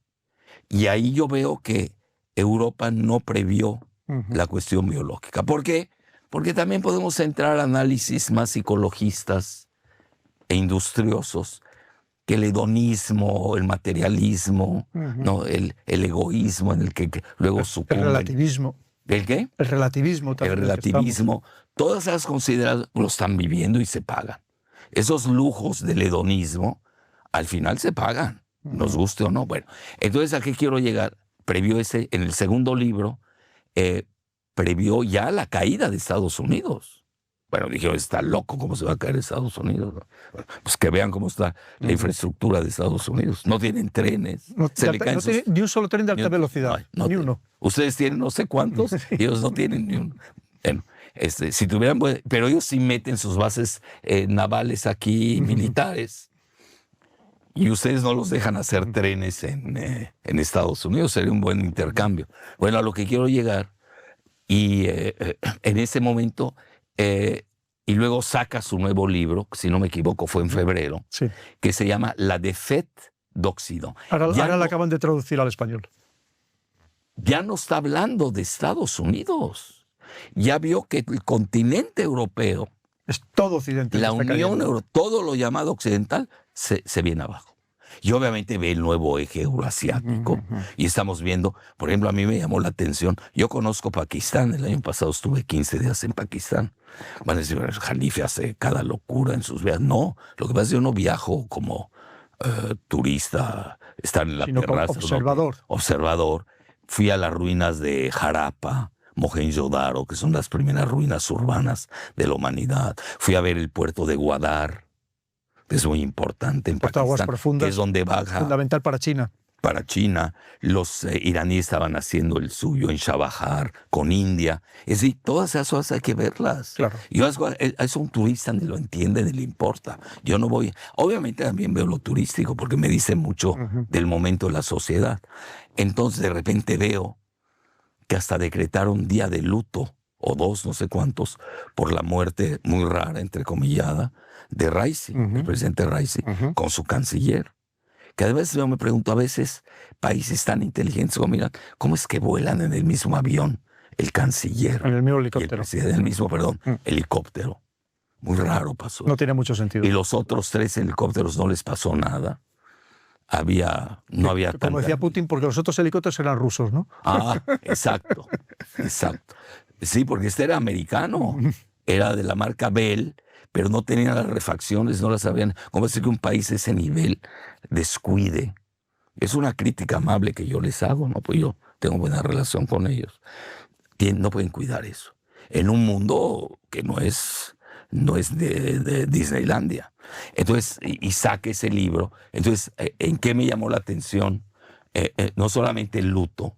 Y ahí yo veo que Europa no previó la cuestión biológica. ¿Por qué? Porque también podemos entrar a análisis más psicologistas e industriosos, que el hedonismo, el materialismo, ¿no? el egoísmo en el que luego sucumbe. El relativismo. ¿El qué? El relativismo también. El relativismo. Todas esas consideraciones lo están viviendo y se pagan. Esos lujos del hedonismo, al final se pagan, nos guste o no. Bueno, entonces, ¿a qué quiero llegar? Previó en el segundo libro, previó ya la caída de Estados Unidos. Bueno, dijeron, está loco, ¿cómo se va a caer Estados Unidos? Bueno, pues que vean cómo está la infraestructura de Estados Unidos. No tienen trenes. No tiene ni un solo tren de alta velocidad, ni uno. Ustedes tienen no sé cuántos, ellos no tienen ni uno. Bueno, si tuvieran, pero ellos sí meten sus bases navales aquí, militares. Y ustedes no los dejan hacer trenes en Estados Unidos. Sería un buen intercambio. Bueno, a lo que quiero llegar, y en ese momento y luego saca su nuevo libro, si no me equivoco fue en febrero, Sí. que se llama La défaite d'Occident. Ahora la acaban de traducir al español. Ya no está hablando de Estados Unidos. Ya vio que el continente europeo, Es todo Occidente. la que está Unión cayendo. Europea, todo lo llamado occidental, se viene abajo. Y obviamente ve el nuevo eje euroasiático. Y estamos viendo, por ejemplo, a mí me llamó la atención, yo conozco Pakistán, el año pasado estuve 15 días en Pakistán. Van a decir, el Jalife hace cada locura en sus viajes. No, lo que pasa es que yo no viajo como turista, estar en la Sino como terraza. observador. ¿no? Observador. Fui a las ruinas de Harappa, Mohenjo-Daro, que son las primeras ruinas urbanas de la humanidad. Fui a ver el puerto de Gwadar, que es muy importante en Puerto de aguas Pakistán, profundas, que es donde baja fundamental para China. para China. Los iraníes estaban haciendo el suyo en Chabahar, con India. Es decir, todas esas cosas hay que verlas. Claro. Yo a eso un turista ni lo entiende ni le importa. Yo no voy. Obviamente también veo lo turístico porque me dice mucho del momento de la sociedad. Entonces de repente veo que hasta decretaron día de luto, o 2, no sé cuántos, por la muerte muy rara, entrecomillada, de Raisi, el presidente Raisi, con su canciller. Que a veces yo me pregunto, a veces países tan inteligentes como, mira, ¿cómo es que vuelan en el mismo avión el canciller? En el mismo Y el helicóptero. presidente, el mismo, helicóptero. Muy raro pasó. No tiene mucho sentido. Y los otros 3 helicópteros no les pasó nada. No había Como tanta... decía Putin, porque los otros helicópteros eran rusos, ¿no? Ah, exacto, exacto. Sí, porque este era americano, era de la marca Bell, pero no tenía las refacciones, no las sabían. ¿Cómo es que un país de ese nivel descuide? Es una crítica amable que yo les hago, ¿no? Pues yo tengo buena relación con ellos. No pueden cuidar eso. En un mundo que no es de Disneylandia. Entonces, y saque ese libro. Entonces, ¿en qué me llamó la atención? No solamente el luto.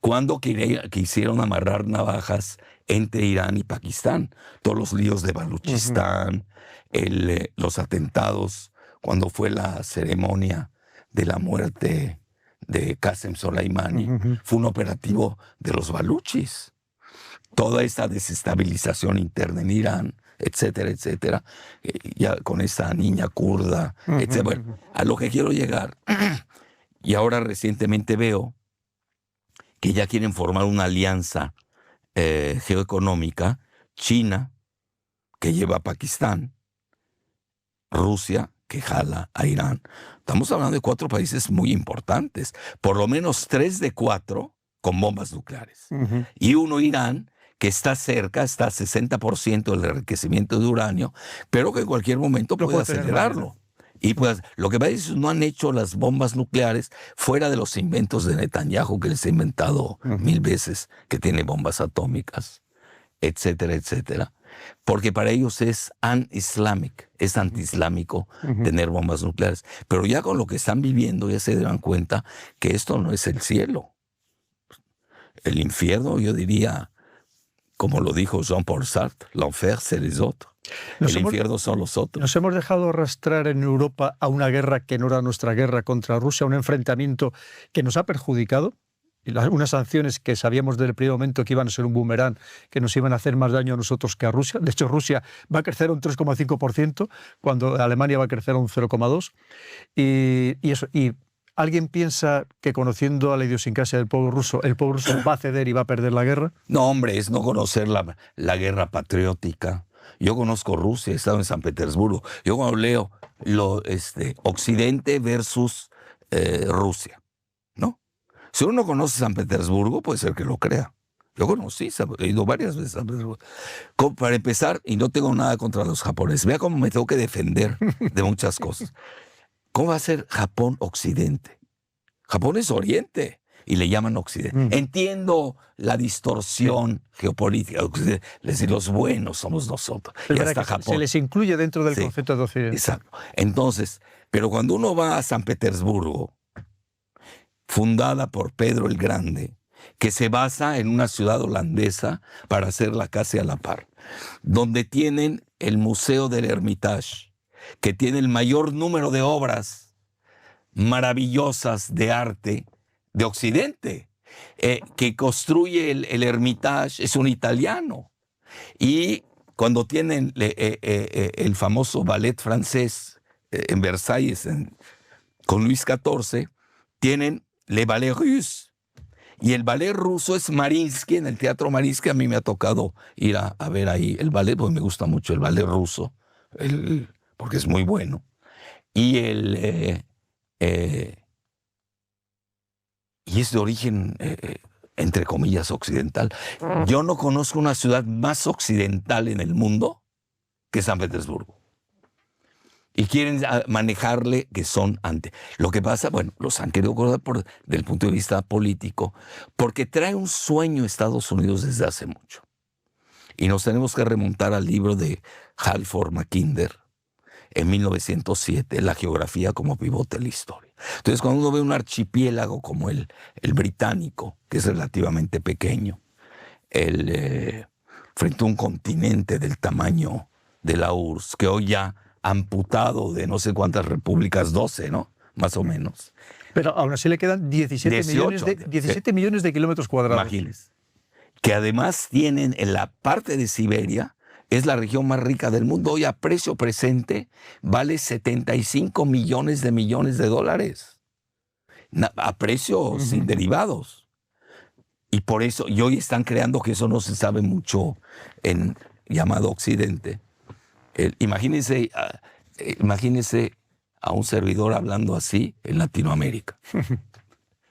Cuando quisieron amarrar navajas entre Irán y Pakistán, todos los líos de Baluchistán, los atentados, cuando fue la ceremonia de la muerte de Qasem Soleimani, fue un operativo de los baluchis. Toda esta desestabilización interna en Irán, etcétera, etcétera, ya con esta niña kurda, etcétera. Bueno, a lo que quiero llegar, y ahora recientemente veo que ya quieren formar una alianza geoeconómica, China, que lleva a Pakistán, Rusia, que jala a Irán. Estamos hablando de 4 países muy importantes, por lo menos 3 de 4 con bombas nucleares. Y uno, Irán, que está cerca, está a 60% del enriquecimiento de uranio, pero que en cualquier momento puede acelerarlo. Y pues lo que pasa es que no han hecho las bombas nucleares fuera de los inventos de Netanyahu, que les ha inventado 1000 veces, que tiene bombas atómicas, etcétera, etcétera. Porque para ellos es un-islamic, es anti-islámico tener bombas nucleares. Pero ya con lo que están viviendo ya se dan cuenta que esto no es el cielo. El infierno, yo diría, como lo dijo Jean-Paul Sartre, l'enfer c'est les autres. El infierno son los otros. Nos hemos dejado arrastrar en Europa a una guerra que no era nuestra guerra contra Rusia, un enfrentamiento que nos ha perjudicado, y unas sanciones que sabíamos desde el primer momento que iban a ser un boomerang, que nos iban a hacer más daño a nosotros que a Rusia. De hecho, Rusia va a crecer un 3,5%, cuando Alemania va a crecer un 0,2%. Y ¿alguien piensa que, conociendo a la idiosincrasia del pueblo ruso, el pueblo ruso va a ceder y va a perder la guerra? No, hombre, es no conocer la guerra patriótica. Yo conozco Rusia, he estado en San Petersburgo. Yo cuando leo Occidente versus Rusia, ¿no? Si uno conoce San Petersburgo, puede ser que lo crea. Yo conocí, he ido varias veces a San Petersburgo. Para empezar, y no tengo nada contra los japoneses, vea cómo me tengo que defender de muchas cosas. ¿Cómo va a ser Japón Occidente? Japón es Oriente y le llaman Occidente. Entiendo la distorsión geopolítica. Es decir, los buenos somos nosotros. Y hasta Japón. Se les incluye dentro del concepto de Occidente. Exacto. Entonces, pero cuando uno va a San Petersburgo, fundada por Pedro el Grande, que se basa en una ciudad holandesa para hacerla casi a la par, donde tienen el Museo del Hermitage, que tiene el mayor número de obras maravillosas de arte de Occidente, que construye el Hermitage, es un italiano, y cuando tienen el famoso ballet francés en Versalles con Luis XIV, tienen Le Ballet Russe. Y el ballet ruso es Mariinsky, en el Teatro Mariinsky. A mí me ha tocado ir a ver ahí el ballet, porque me gusta mucho el ballet ruso, porque es muy bueno. Y y es de origen, entre comillas, occidental. Yo no conozco una ciudad más occidental en el mundo que San Petersburgo. Y quieren manejarle que son antes. Lo que pasa, bueno, los han querido acordar desde el punto de vista político, porque trae un sueño Estados Unidos desde hace mucho. Y nos tenemos que remontar al libro de Halford Mackinder, en 1907, La geografía como pivote de la historia. Entonces, cuando uno ve un archipiélago como el británico, que es relativamente pequeño, frente a un continente del tamaño de la URSS, que hoy ya amputado de no sé cuántas repúblicas, 12, ¿no? Más o menos. Pero aún así le quedan 17 millones de kilómetros cuadrados. Imagínense. Que además tienen en la parte de Siberia, es la región más rica del mundo. Hoy a precio presente vale 75 millones de dólares. A precio sin derivados. Y por eso, y hoy están creando, que eso no se sabe mucho en llamado Occidente. Imagínense a un servidor hablando así en Latinoamérica.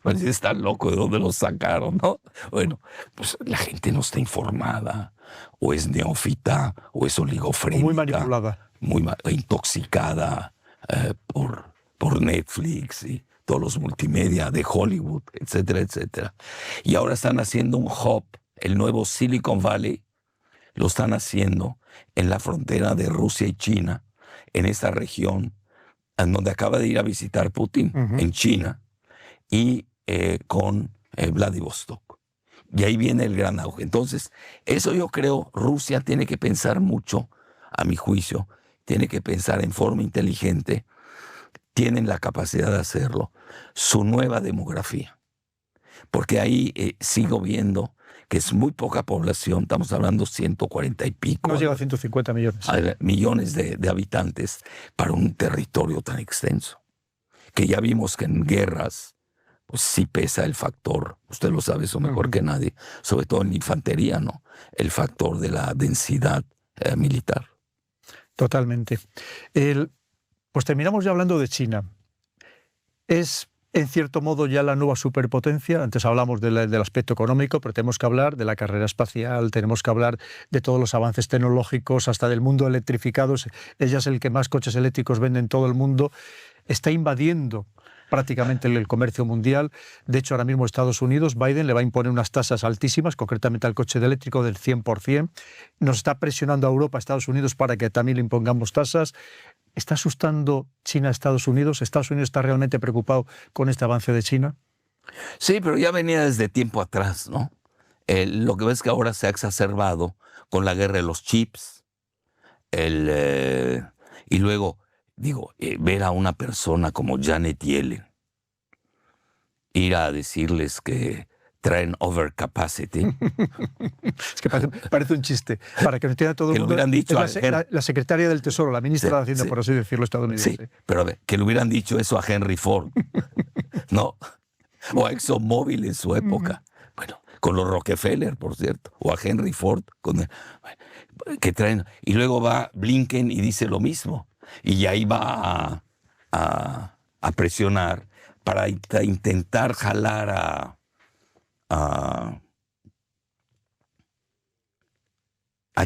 Pues está loco, ¿de dónde lo sacaron, no? Bueno, pues la gente no está informada, o es neófita, o es oligofrénica. Muy manipulada. Muy intoxicada por Netflix y todos los multimedia de Hollywood, etcétera, etcétera. Y ahora están haciendo un hub, el nuevo Silicon Valley, lo están haciendo en la frontera de Rusia y China, en esta región, en donde acaba de ir a visitar Putin, en China, y con Vladivostok. Y ahí viene el gran auge. Entonces, eso yo creo, Rusia tiene que pensar mucho, a mi juicio, tiene que pensar en forma inteligente, tienen la capacidad de hacerlo, su nueva demografía. Porque ahí sigo viendo que es muy poca población, estamos hablando 140 y pico. No llega a 150 millones. Millones de habitantes para un territorio tan extenso. Que ya vimos que en guerras, pues sí pesa el factor, usted lo sabe eso mejor que nadie, sobre todo en infantería, ¿no? El factor de la densidad militar. Totalmente. Pues terminamos ya hablando de China. Es, en cierto modo, ya la nueva superpotencia. Antes hablamos del aspecto económico, pero tenemos que hablar de la carrera espacial, tenemos que hablar de todos los avances tecnológicos, hasta del mundo electrificado. Ella es el que más coches eléctricos vende en todo el mundo. Está invadiendo prácticamente el comercio mundial. De hecho, ahora mismo Estados Unidos, Biden le va a imponer unas tasas altísimas, concretamente al coche eléctrico del 100%. Nos está presionando a Europa, a Estados Unidos, para que también le impongamos tasas. ¿Está asustando China a Estados Unidos? ¿Estados Unidos está realmente preocupado con este avance de China? Sí, pero ya venía desde tiempo atrás, ¿no? Lo que ves que ahora se ha exacerbado con la guerra de los chips. Y luego, ver a una persona como Janet Yellen ir a decirles que traen overcapacity. Es que parece un chiste. Para que no entienda todo el mundo. Que lo hubieran dicho la secretaria del Tesoro, la ministra de Hacienda, por así decirlo, estadounidense. Sí, pero a ver, que le hubieran dicho eso a Henry Ford, ¿no? O a ExxonMobil en su época. Bueno, con los Rockefeller, por cierto. O a Henry Ford. Que traen. Y luego va Blinken y dice lo mismo. Y ahí va a presionar para intentar jalar a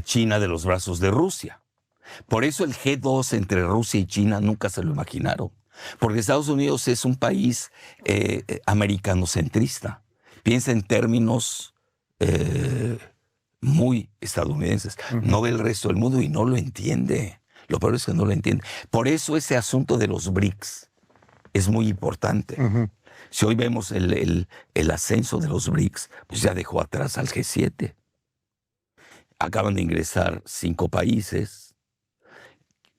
China de los brazos de Rusia. Por eso el G2 entre Rusia y China nunca se lo imaginaron. Porque Estados Unidos es un país americanocentrista. Piensa en términos muy estadounidenses. No ve el resto del mundo y no lo entiende. Lo peor es que no lo entiende. Por eso ese asunto de los BRICS es muy importante. Si hoy vemos el ascenso de los BRICS, pues ya dejó atrás al G7. Acaban de ingresar 5 países.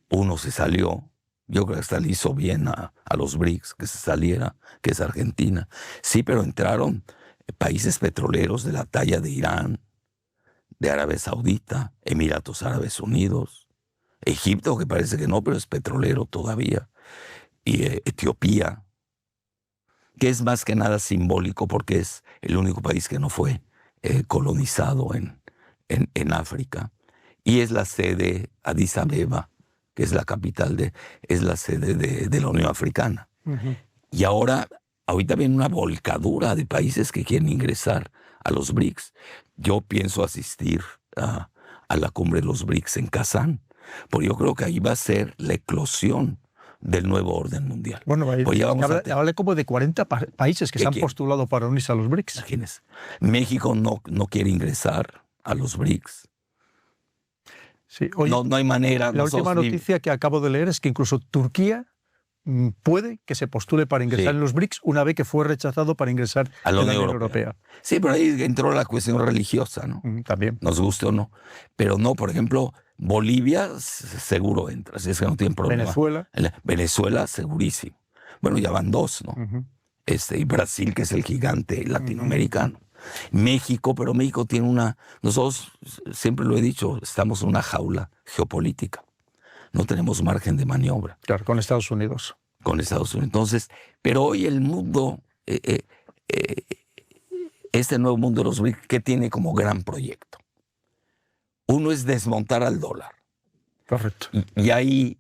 Uno se salió. Yo creo que hasta le hizo bien a los BRICS que se saliera, que es Argentina. Sí, pero entraron países petroleros de la talla de Irán, de Arabia Saudita, Emiratos Árabes Unidos, Egipto, que parece que no, pero es petrolero todavía, y Etiopía, que es más que nada simbólico porque es el único país que no fue colonizado en África. Y es la sede, Addis Abeba, que es la capital, es la sede de la Unión Africana. Ujú. Y ahorita viene una volcadura de países que quieren ingresar a los BRICS. Yo pienso asistir a la cumbre de los BRICS en Kazán, porque yo creo que ahí va a ser la eclosión del nuevo orden mundial. Bueno, Pues ya vamos habla como de 40 países que se han postulado para unirse a los BRICS. Imagínense. México no quiere ingresar a los BRICS. Sí. Oye, no hay manera. La última noticia que acabo de leer es que incluso Turquía puede que se postule para ingresar en los BRICS una vez que fue rechazado para ingresar a la Unión Europea. Sí, pero ahí entró la cuestión religiosa, ¿no? También. Nos guste o no. Pero no, por ejemplo, Bolivia seguro entra, si es que no tienen problema. Venezuela segurísimo. Bueno, ya van 2, ¿no? Uh-huh. Y Brasil, que es el gigante latinoamericano. México, pero México tiene nosotros, siempre lo he dicho, estamos en una jaula geopolítica. No tenemos margen de maniobra. Claro, con Estados Unidos. Con Estados Unidos. Entonces, pero hoy el mundo, este nuevo mundo de los BRICS, ¿qué tiene como gran proyecto? Uno es desmontar al dólar. Correcto. Y ahí,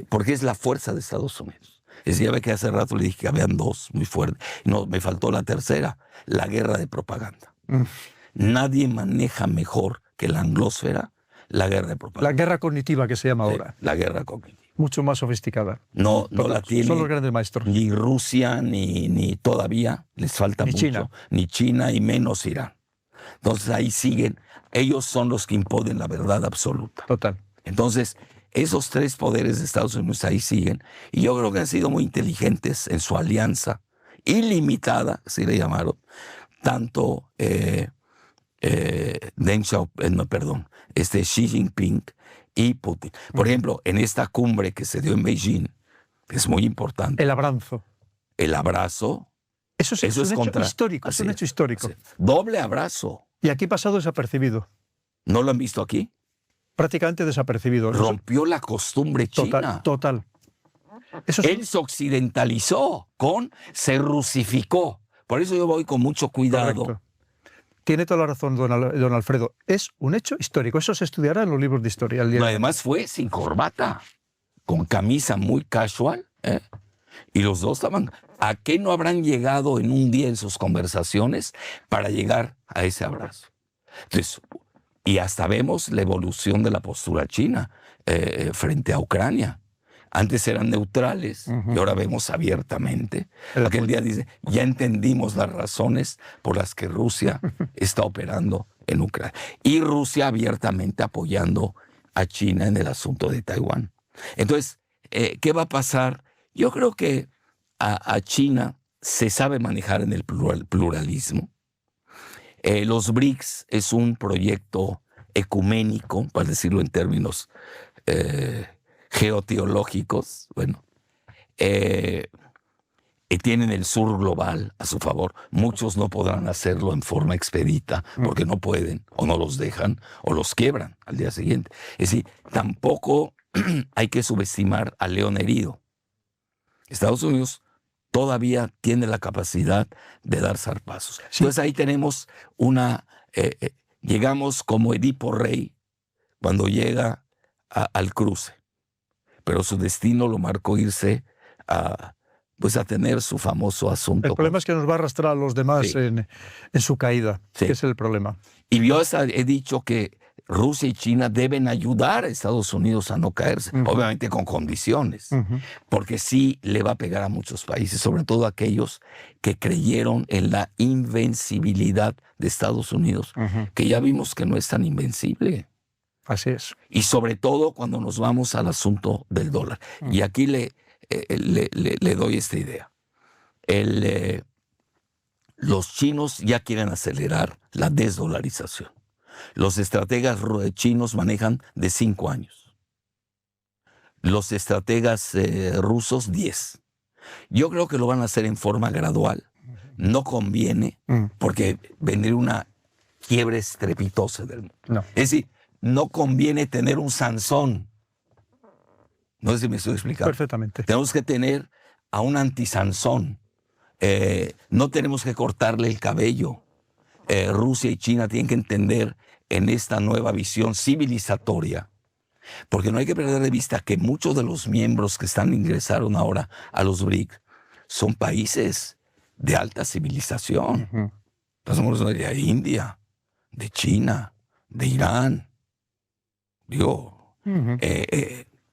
porque es la fuerza de Estados Unidos. Es ya ve que hace rato le dije que habían 2 muy fuertes. No, me faltó la tercera, la guerra de propaganda. Nadie maneja mejor que la anglósfera la guerra de propaganda. La guerra cognitiva que se llama ahora. La guerra cognitiva. Mucho más sofisticada. No la tiene. Son los grandes maestros. Ni Rusia, ni todavía les falta mucho. China. Ni China y menos Irán. Entonces ahí siguen. Ellos son los que imponen la verdad absoluta. Total. Entonces, esos 3 poderes de Estados Unidos ahí siguen. Y yo creo que han sido muy inteligentes en su alianza ilimitada, así le llamaron, tanto Xi Jinping y Putin. Por ejemplo, en esta cumbre que se dio en Beijing, es muy importante. El abrazo. El abrazo. Eso es un hecho histórico. Es un hecho histórico. Doble abrazo. Y aquí pasado desapercibido. ¿No lo han visto aquí? Prácticamente desapercibido. Rompió la costumbre china. Total. Él se occidentalizó, se rusificó. Por eso yo voy con mucho cuidado. Correcto. Tiene toda la razón, don Alfredo. Es un hecho histórico. Eso se estudiará en los libros de historia. No, además fue sin corbata, con camisa muy casual. Y los dos estaban... ¿A qué no habrán llegado en un día en sus conversaciones para llegar a ese abrazo? Entonces, y hasta vemos la evolución de la postura china frente a Ucrania. Antes eran neutrales y ahora vemos abiertamente. Aquel día dice, ya entendimos las razones por las que Rusia está operando en Ucrania. Y Rusia abiertamente apoyando a China en el asunto de Taiwán. Entonces, ¿qué va a pasar? Yo creo que a China se sabe manejar en el pluralismo. Los BRICS es un proyecto ecuménico, para decirlo en términos geoteológicos. Bueno, tienen el sur global a su favor. Muchos no podrán hacerlo en forma expedita porque no pueden, o no los dejan, o los quiebran al día siguiente. Es decir, tampoco hay que subestimar al león herido. Estados Unidos todavía tiene la capacidad de dar zarpazos. Sí. Entonces ahí tenemos llegamos como Edipo Rey cuando llega al cruce, pero su destino lo marcó irse a tener su famoso asunto. El problema es que nos va a arrastrar a los demás en su caída, que es el problema. Y yo he dicho que Rusia y China deben ayudar a Estados Unidos a no caerse, obviamente con condiciones, porque sí le va a pegar a muchos países, sobre todo aquellos que creyeron en la invencibilidad de Estados Unidos, que ya vimos que no es tan invencible. Así es. Y sobre todo cuando nos vamos al asunto del dólar. Y aquí le doy esta idea. Los chinos ya quieren acelerar la desdolarización. Los estrategas chinos manejan de 5 años. Los estrategas rusos 10. Yo creo que lo van a hacer en forma gradual. No conviene porque vendría una quiebre estrepitosa del mundo. No. Es decir, no conviene tener un Sansón. No sé si me estoy explicando. Perfectamente. Tenemos que tener a un anti-Sansón. No tenemos que cortarle el cabello. Rusia y China tienen que entender en esta nueva visión civilizatoria, porque no hay que perder de vista que muchos de los miembros que ingresaron ahora a los BRIC son países de alta civilización. Uh-huh. Estamos hablando de India, de China, de Irán. Digo, Uh-huh.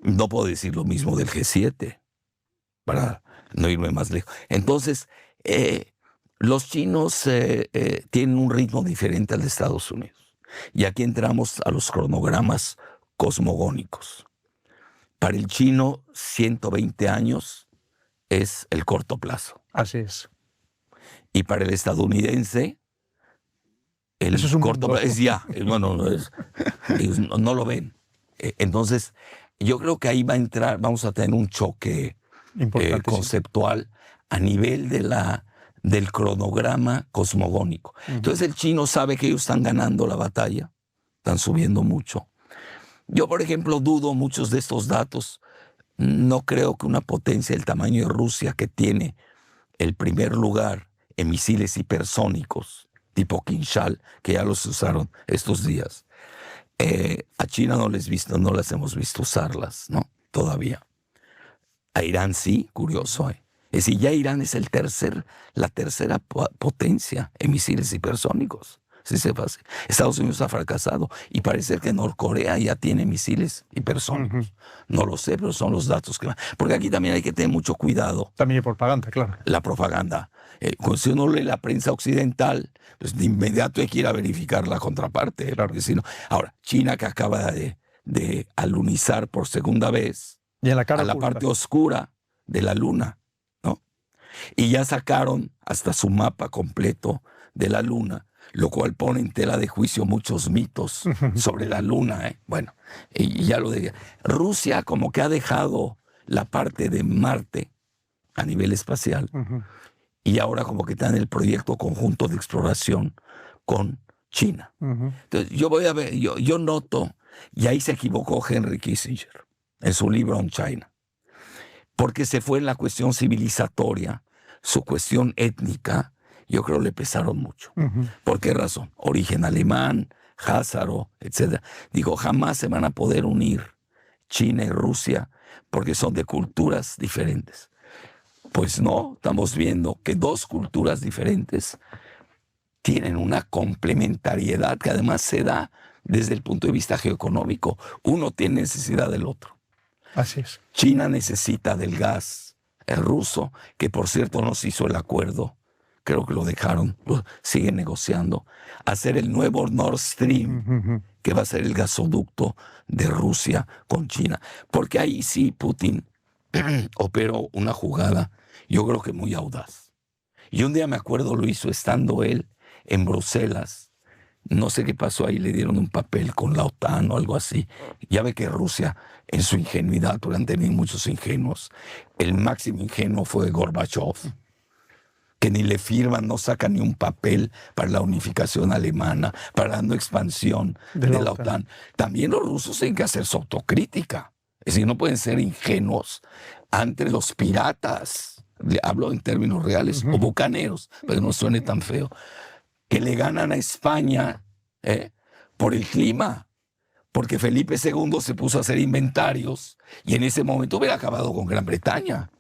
no puedo decir lo mismo del G7, para no irme más lejos. Entonces, los chinos tienen un ritmo diferente al de Estados Unidos. Y aquí entramos a los cronogramas cosmogónicos. Para el chino, 120 años es el corto plazo. Así es. Y para el estadounidense, el Eso es un corto plazo es ya. Bueno, ellos no lo ven. Entonces, yo creo que ahí vamos a tener un choque conceptual a nivel del cronograma cosmogónico. Uh-huh. Entonces el chino sabe que ellos están ganando la batalla, están subiendo mucho. Yo, por ejemplo, dudo muchos de estos datos. No creo que una potencia del tamaño de Rusia, que tiene el primer lugar en misiles hipersónicos, tipo Kinshal, que ya los usaron estos días, a China no las hemos visto usarlas, ¿no? Todavía. A Irán sí, curioso, Es decir, ya Irán es la tercera potencia en misiles hipersónicos. Sí se pasa. Estados Unidos ha fracasado y parece que Norcorea ya tiene misiles hipersónicos. Uh-huh. No lo sé, pero son los datos que van. Porque aquí también hay que tener mucho cuidado. También hay propaganda, claro. La propaganda. Si uno lee la prensa occidental, pues de inmediato hay que ir a verificar la contraparte. Claro. Porque si no, ahora, China, que acaba de alunizar por segunda vez y en la cara a la parte oscura de la luna, ¿no? Y ya sacaron hasta su mapa completo de la luna, lo cual pone en tela de juicio muchos mitos sobre la luna. Bueno, y ya lo diría. Rusia como que ha dejado la parte de Marte a nivel espacial, uh-huh, y ahora como que está en el proyecto conjunto de exploración con China. Uh-huh. Entonces yo voy a ver, yo noto, y ahí se equivocó Henry Kissinger en su libro On China, porque se fue en la cuestión civilizatoria, su cuestión étnica, yo creo le pesaron mucho. Uh-huh. ¿Por qué razón? Origen alemán, házaro, etc. Digo, jamás se van a poder unir China y Rusia porque son de culturas diferentes. Pues no, estamos viendo que dos culturas diferentes tienen una complementariedad que además se da desde el punto de vista geoeconómico. Uno tiene necesidad del otro. Así es. China necesita del gas ruso, que por cierto no se hizo el acuerdo, creo que lo dejaron, lo siguen negociando, hacer el nuevo Nord Stream, uh-huh, que va a ser el gasoducto de Rusia con China. Porque ahí sí Putin operó una jugada, yo creo que muy audaz. Y un día me acuerdo lo hizo estando él en Bruselas. No sé qué pasó ahí, le dieron un papel con la OTAN o algo así. Ya ve que Rusia, en su ingenuidad, porque han tenido muchos ingenuos, el máximo ingenuo fue Gorbachev, que ni le firman, no saca ni un papel para la unificación alemana, para la no expansión de la OTAN. También los rusos tienen que hacer su autocrítica. Es decir, no pueden ser ingenuos ante los piratas, hablo en términos reales, uh-huh, o bucaneros, pero no suene tan feo, que le ganan a España por el clima, porque Felipe II se puso a hacer inventarios y en ese momento hubiera acabado con Gran Bretaña.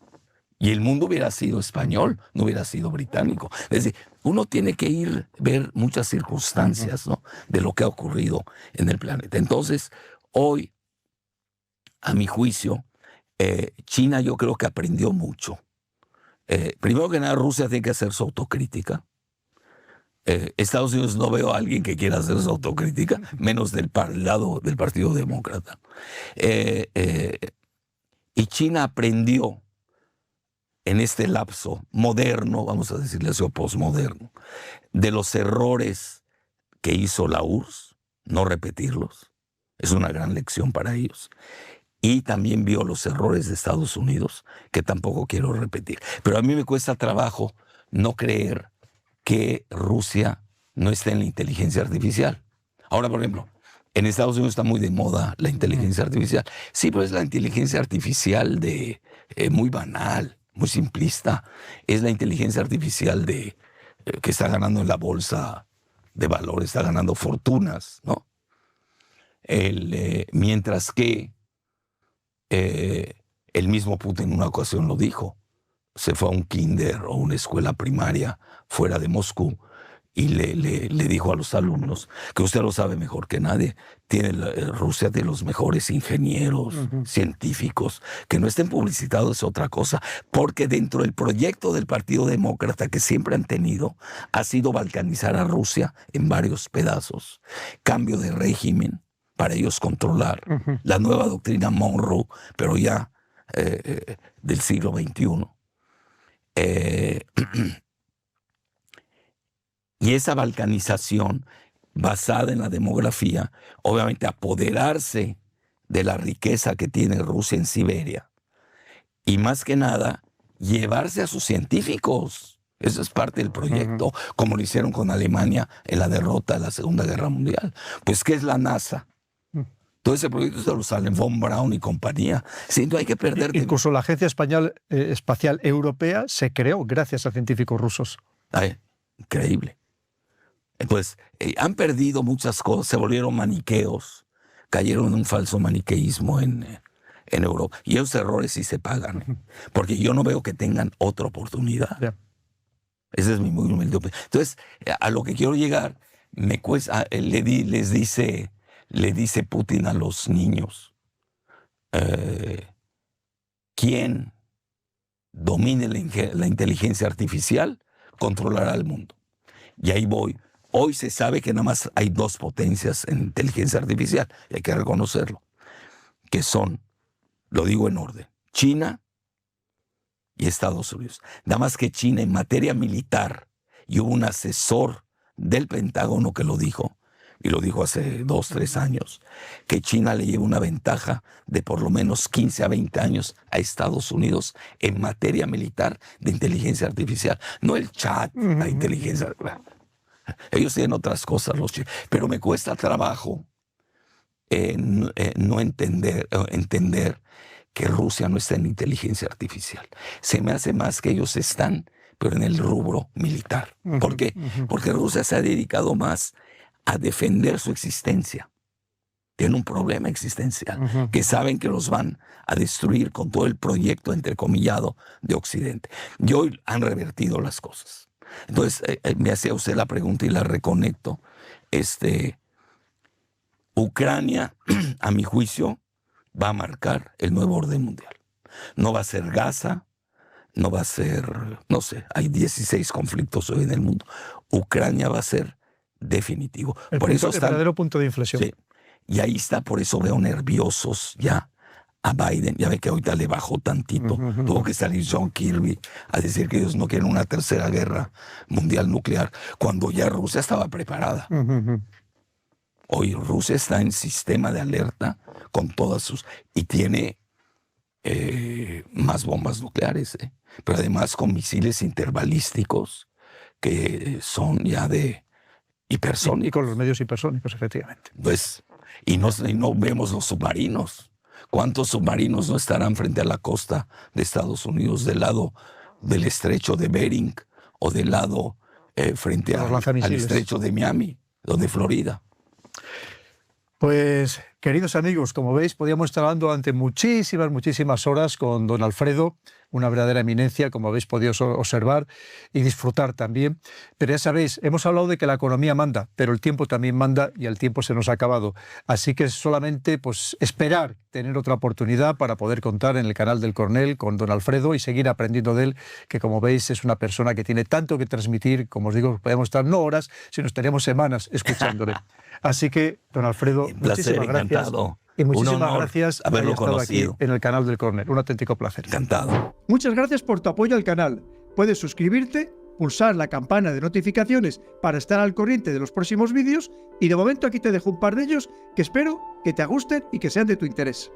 Y el mundo hubiera sido español, no hubiera sido británico. Es decir, uno tiene que ver muchas circunstancias, ¿no?, de lo que ha ocurrido en el planeta. Entonces, hoy, a mi juicio, China yo creo que aprendió mucho. Primero que nada, Rusia tiene que hacer su autocrítica. Estados Unidos no veo a alguien que quiera hacer su autocrítica, menos del lado del Partido Demócrata. Y China aprendió en este lapso moderno, vamos a decirle así, o posmoderno, de los errores que hizo la URSS, no repetirlos. Es una gran lección para ellos. Y también vio los errores de Estados Unidos, que tampoco quiero repetir. Pero a mí me cuesta trabajo no creer que Rusia no está en la inteligencia artificial. Ahora, por ejemplo, en Estados Unidos está muy de moda la inteligencia artificial. Sí, pero es la inteligencia artificial muy banal, muy simplista. Es la inteligencia artificial que está ganando en la bolsa de valores, está ganando fortunas, ¿no? Mientras que el mismo Putin en una ocasión lo dijo. Se fue a un kinder o una escuela primaria fuera de Moscú y le dijo a los alumnos, que usted lo sabe mejor que nadie, Rusia tiene los mejores ingenieros, científicos, que no estén publicitados es otra cosa, porque dentro del proyecto del Partido Demócrata que siempre han tenido, ha sido balcanizar a Rusia en varios pedazos, cambio de régimen para ellos controlar, la nueva doctrina Monroe, pero ya del siglo XXI. Y esa balcanización basada en la demografía, obviamente apoderarse de la riqueza que tiene Rusia en Siberia y más que nada llevarse a sus científicos. Eso es parte del proyecto, como lo hicieron con Alemania en la derrota de la Segunda Guerra Mundial. Pues, ¿qué es la NASA? Todo ese proyecto se lo salen von Braun y compañía. Sí, no hay que perder. Incluso la Agencia Espacial Europea se creó gracias a científicos rusos. Increíble. Pues han perdido muchas cosas, se volvieron maniqueos, cayeron en un falso maniqueísmo en Europa. Y esos errores sí se pagan, porque yo no veo que tengan otra oportunidad. Yeah. Ese es mi muy humilde opinión. Entonces, a lo que quiero llegar, me cuesta, le dice Putin a los niños, quien domine la inteligencia artificial controlará el mundo. Y ahí voy. Hoy se sabe que nada más hay dos potencias en inteligencia artificial, y hay que reconocerlo, que son, lo digo en orden, China y Estados Unidos. Nada más que China en materia militar, y hubo un asesor del Pentágono que lo dijo, y lo dijo hace 2, 3 años, que China le lleva una ventaja de por lo menos 15 a 20 años a Estados Unidos en materia militar de inteligencia artificial. No el chat, la inteligencia. Ellos tienen otras cosas, los chinos. Pero me cuesta trabajo no entender que Rusia no está en inteligencia artificial. Se me hace más que ellos están, pero en el rubro militar. ¿Por qué? Porque Rusia se ha dedicado más a defender su existencia. Tienen un problema existencial, que saben que los van a destruir con todo el proyecto entrecomillado de Occidente. Y hoy han revertido las cosas. Entonces, me hacía usted la pregunta y la reconecto. Ucrania, a mi juicio, va a marcar el nuevo orden mundial. No va a ser Gaza, no va a ser, no sé, hay 16 conflictos hoy en el mundo. Ucrania va a ser definitivo. El verdadero punto de inflexión. Sí, y ahí está, por eso veo nerviosos ya a Biden. Ya ve que ahorita le bajó tantito. Tuvo que salir John Kirby a decir que ellos no quieren una tercera guerra mundial nuclear, cuando ya Rusia estaba preparada. Hoy Rusia está en sistema de alerta con todas sus... y tiene más bombas nucleares, pero además con misiles interbalísticos que son ya de hipersónicos. Y con los medios hipersónicos, efectivamente. Pues, y no vemos los submarinos. ¿Cuántos submarinos no estarán frente a la costa de Estados Unidos, del lado del estrecho de Bering o del lado frente al estrecho de Miami o de Florida? Pues, queridos amigos, como veis, podíamos estar hablando durante muchísimas horas con don Alfredo, una verdadera eminencia, como habéis podido observar y disfrutar también. Pero ya sabéis, hemos hablado de que la economía manda, pero el tiempo también manda y el tiempo se nos ha acabado. Así que solamente esperar tener otra oportunidad para poder contar en el canal del Coronel con don Alfredo y seguir aprendiendo de él, que como veis es una persona que tiene tanto que transmitir. Como os digo, podemos estar no horas, sino estaríamos semanas escuchándole. Así que, don Alfredo, muchísimas gracias. Y muchísimas gracias por haber estado aquí en el canal del Coronel. Un auténtico placer. Encantado. Muchas gracias por tu apoyo al canal. Puedes suscribirte, pulsar la campana de notificaciones para estar al corriente de los próximos vídeos y de momento aquí te dejo un par de ellos que espero que te gusten y que sean de tu interés.